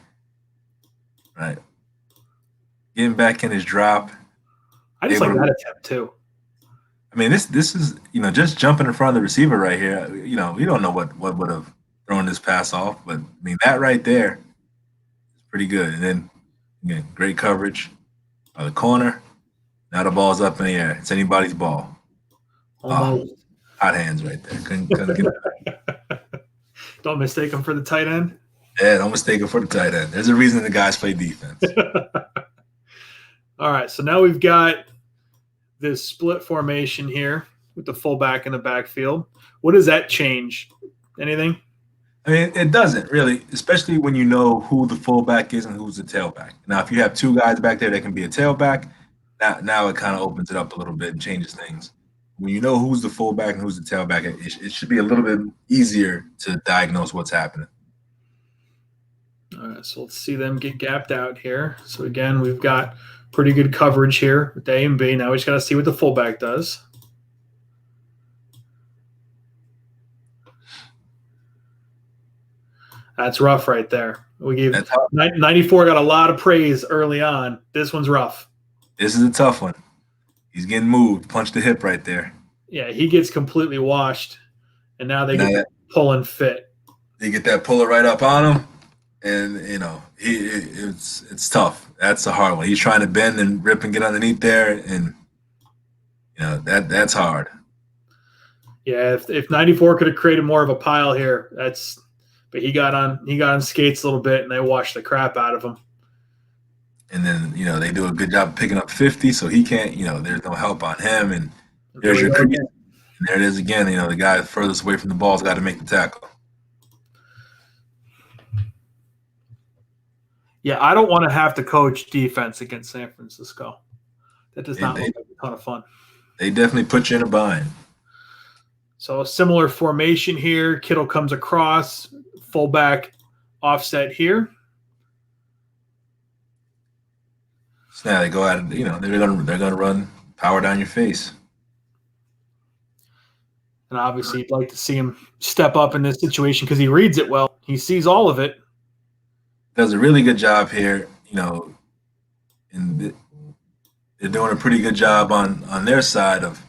All right. Getting back in his drop. I just like that attempt too. I mean, this is, just jumping in front of the receiver right here. We don't know what would have thrown this pass off, but I mean, that right there is pretty good. And then, again, great coverage by the corner. Now the ball's up in the air. It's anybody's ball. Almost. Hot hands right there. Couldn't get it. Don't mistake him for the tight end. Yeah, don't mistake him for the tight end. There's a reason the guys play defense. All right, so now we've got this split formation here with the fullback in the backfield. What does that change? Anything? I mean, it doesn't really, especially when you know who the fullback is and who's the tailback. Now, if you have two guys back there that can be a tailback, now it kind of opens it up a little bit and changes things. When you know who's the fullback and who's the tailback, it should be a little bit easier to diagnose what's happening. All right, so let's see them get gapped out here. So again, we've got pretty good coverage here with A and B. Now we just got to see what the fullback does. That's rough right there. We gave 94 got a lot of praise early on. This one's rough. This is a tough one. He's getting moved. Punch the hip right there. Yeah, he gets completely washed, and now they get the pull and fit. They get that puller right up on him, and it's tough. That's a hard one. He's trying to bend and rip and get underneath there, and that's hard. Yeah, if 94 could have created more of a pile here, but he got on skates a little bit, and they washed the crap out of him. And then, they do a good job of picking up 50, so he can't, there's no help on him. And there's your crease. And there it is again. The guy furthest away from the ball's got to make the tackle. Yeah, I don't want to have to coach defense against San Francisco. That does not look like a ton of fun. They definitely put you in a bind. So a similar formation here. Kittle comes across, fullback offset here. So now they go at it, they're gonna run power down your face. And obviously you'd like to see him step up in this situation because he reads it well. He sees all of it. Does a really good job here, and they're doing a pretty good job on their side of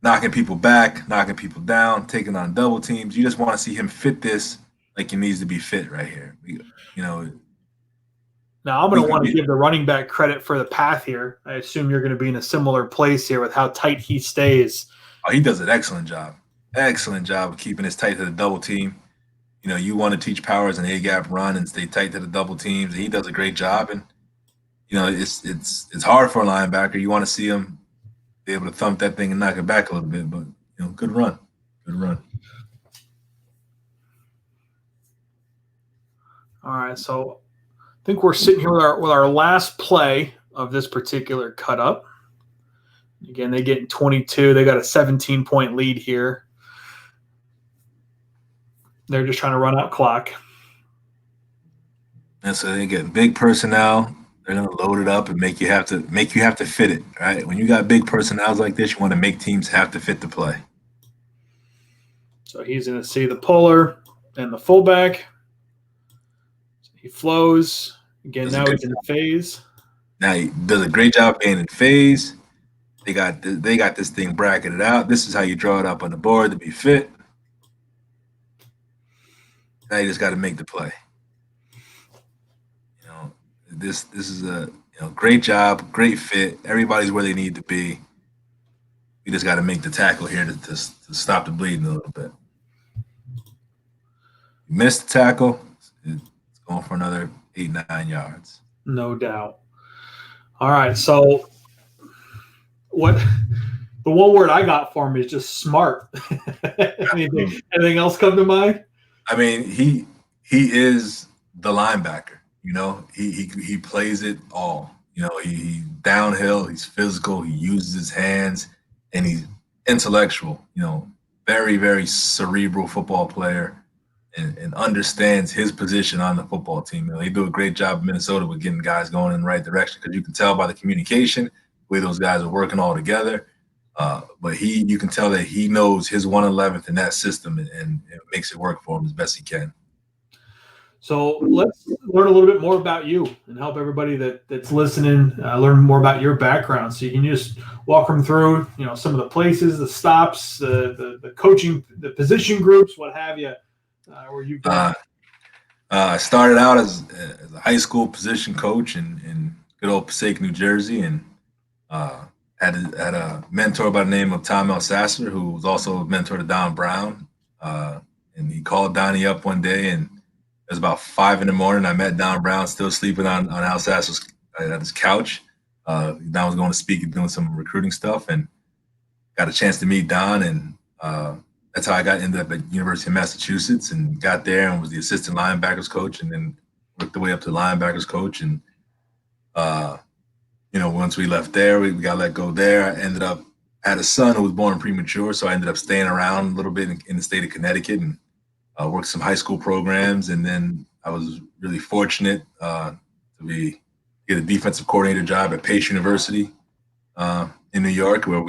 knocking people back, knocking people down, taking on double teams. You just want to see him fit this like he needs to be fit right here. Now, I'm going to want to give the running back credit for the path here. I assume you're going to be in a similar place here with how tight he stays. Oh, he does an excellent job. Excellent job of keeping us tight to the double team. You want to teach Powers an A-gap run and stay tight to the double teams. And he does a great job. And, it's hard for a linebacker. You want to see him be able to thump that thing and knock it back a little bit. But, good run. Good run. All right, so I think we're sitting here with our last play of this particular cut up. Again, they get 22. They got a 17-point lead here. They're just trying to run out clock. And so they get big personnel. They're going to load it up and make you have to fit it, right? When you got big personnels like this, you want to make teams have to fit the play. So he's going to see the puller and the fullback. He flows. Again, now he's in phase. Now he does a great job being in phase. They got this thing bracketed out. This is how you draw it up on the board to be fit. Now you just got to make the play. This is a great job, great fit. Everybody's where they need to be. We just got to make the tackle here to stop the bleeding a little bit. You missed the tackle. It's going for another 8-9 yards. No doubt. All right, so the one word I got for him is just smart. Anything else come to mind? I mean, he is the linebacker. He plays it all. He downhill, he's physical, he uses his hands, and he's intellectual. Very, very cerebral football player, and understands his position on the football team. They do a great job in Minnesota with getting guys going in the right direction because you can tell by the communication, the way those guys are working all together. But you can tell that he knows his 1/11th in that system and it makes it work for him as best he can. So let's learn a little bit more about you and help everybody that's listening learn more about your background. So you can just walk them through, some of the places, the stops, the coaching, the position groups, what have you, where you've done. I started out as a high school position coach in good old Passaic, New Jersey, and had a mentor by the name of Tom Elsasser, who was also a mentor to Don Brown. And he called Donnie up one day, and it was about 5 a.m. I met Don Brown still sleeping on Elsasser's at his couch. Don was going to speak and doing some recruiting stuff, and got a chance to meet Don, and that's how I ended up at University of Massachusetts and got there and was the assistant linebackers coach, and then worked the way up to linebackers coach. And once we left there, we got let go there. I ended up had a son who was born premature, so I ended up staying around a little bit in the state of Connecticut and worked some high school programs. And then I was really fortunate to get a defensive coordinator job at Pace University in New York, where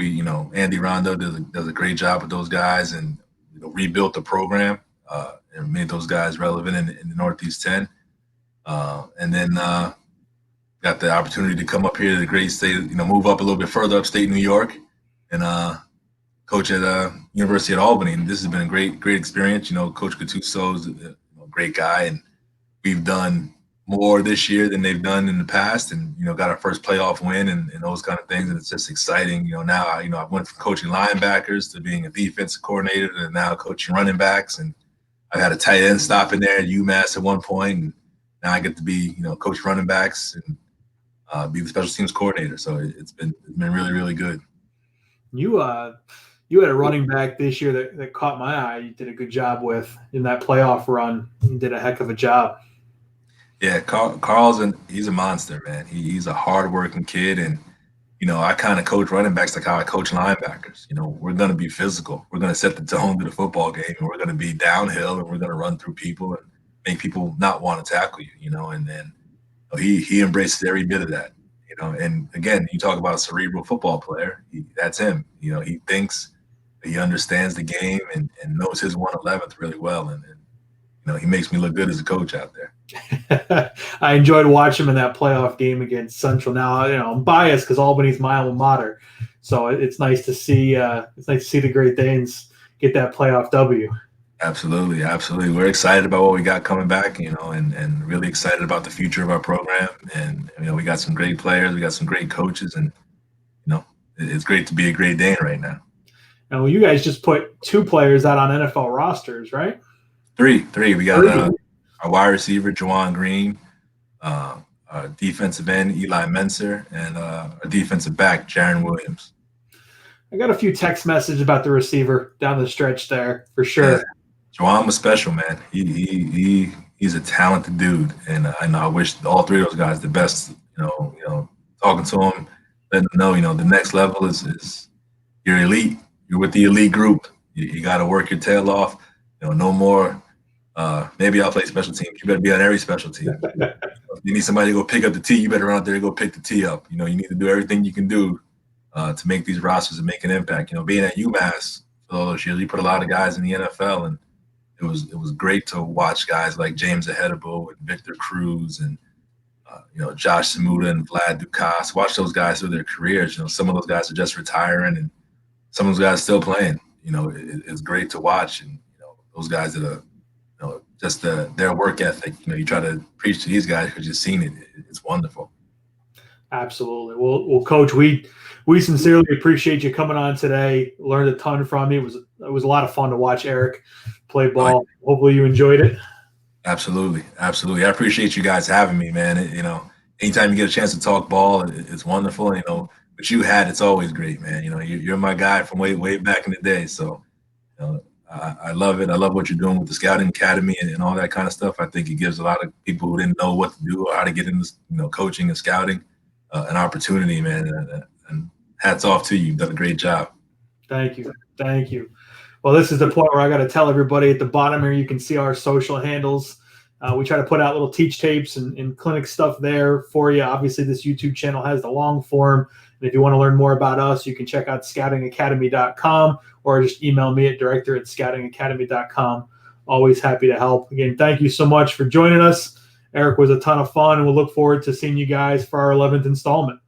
Andy Rondo does a great job with those guys and rebuilt the program and made those guys relevant in the Northeast 10. And then got the opportunity to come up here to the great state, move up a little bit further upstate New York and coach at University at Albany. And this has been a great experience. Coach Gattuso is a great guy, and we've done more this year than they've done in the past, and got our first playoff win and those kind of things. And it's just exciting. Now I went from coaching linebackers to being a defensive coordinator and now coaching running backs. And I had a tight end stop in there at UMass at one point, and now I get to be coach running backs and be the special teams coordinator. So it's been really, really good. You had a running back this year that caught my eye. You did a good job with in that playoff run. You did a heck of a job. Yeah, Carl's he's a monster, man. He's a hardworking kid, and I kind of coach running backs like how I coach linebackers. We're going to be physical. We're going to set the tone to the football game, and we're going to be downhill, and we're going to run through people and make people not want to tackle you. And then he embraces every bit of that. And again, you talk about a cerebral football player. That's him. He thinks, he understands the game and knows his 1/11th really well, and he makes me look good as a coach out there. I enjoyed watching him in that playoff game against Central. Now, I'm biased because Albany's my alma mater, so it's nice to see. The Great Danes get that playoff W. Absolutely. We're excited about what we got coming back, and really excited about the future of our program. And we got some great players, we got some great coaches, and it's great to be a Great Dane right now. Now, you guys just put 2 players out on NFL rosters, right? Three. We got our wide receiver, Juwan Green, our defensive end, Eli Menser, and our defensive back, Jaron Williams. I got a few text messages about the receiver down the stretch there, for sure. Yeah. Juwan was special, man. He's a talented dude, and I wish all 3 of those guys the best. Talking to them, letting them know, the next level is you're elite. You're with the elite group. You got to work your tail off. No more. Maybe I'll play special teams. You better be on every special team. If you need somebody to go pick up the tee, you better run out there and go pick the tee up. You need to do everything you can do to make these rosters and make an impact. Being at UMass for all those years, we put a lot of guys in the NFL, and it was great to watch guys like James Ahedibo and Victor Cruz and Josh Samuda and Vlad Dukas. Watch those guys through their careers. Some of those guys are just retiring, and some of those guys still playing. It's great to watch, and those guys that are just their work ethic. You try to preach to these guys because you've seen it. It's wonderful. Absolutely. Well, Coach, we sincerely appreciate you coming on today. Learned a ton from you. It was a lot of fun to watch Eric play ball. Hopefully you enjoyed it. Absolutely. I appreciate you guys having me, man. Anytime you get a chance to talk ball, it's wonderful. But you had, it's always great, man. You're my guy from way back in the day. So, I love it. I love what you're doing with the Scouting Academy and all that kind of stuff. I think it gives a lot of people who didn't know what to do or how to get into coaching and scouting an opportunity, man. And hats off to you. You've done a great job. Thank you. Well, this is the point where I got to tell everybody at the bottom here, you can see our social handles. We try to put out little teach tapes and clinic stuff there for you. Obviously, this YouTube channel has the long form. And if you want to learn more about us, you can check out scoutingacademy.com or just email me at director@scoutingacademy.com. Always happy to help. Again, thank you so much for joining us. Eric was a ton of fun, and we'll look forward to seeing you guys for our 11th installment.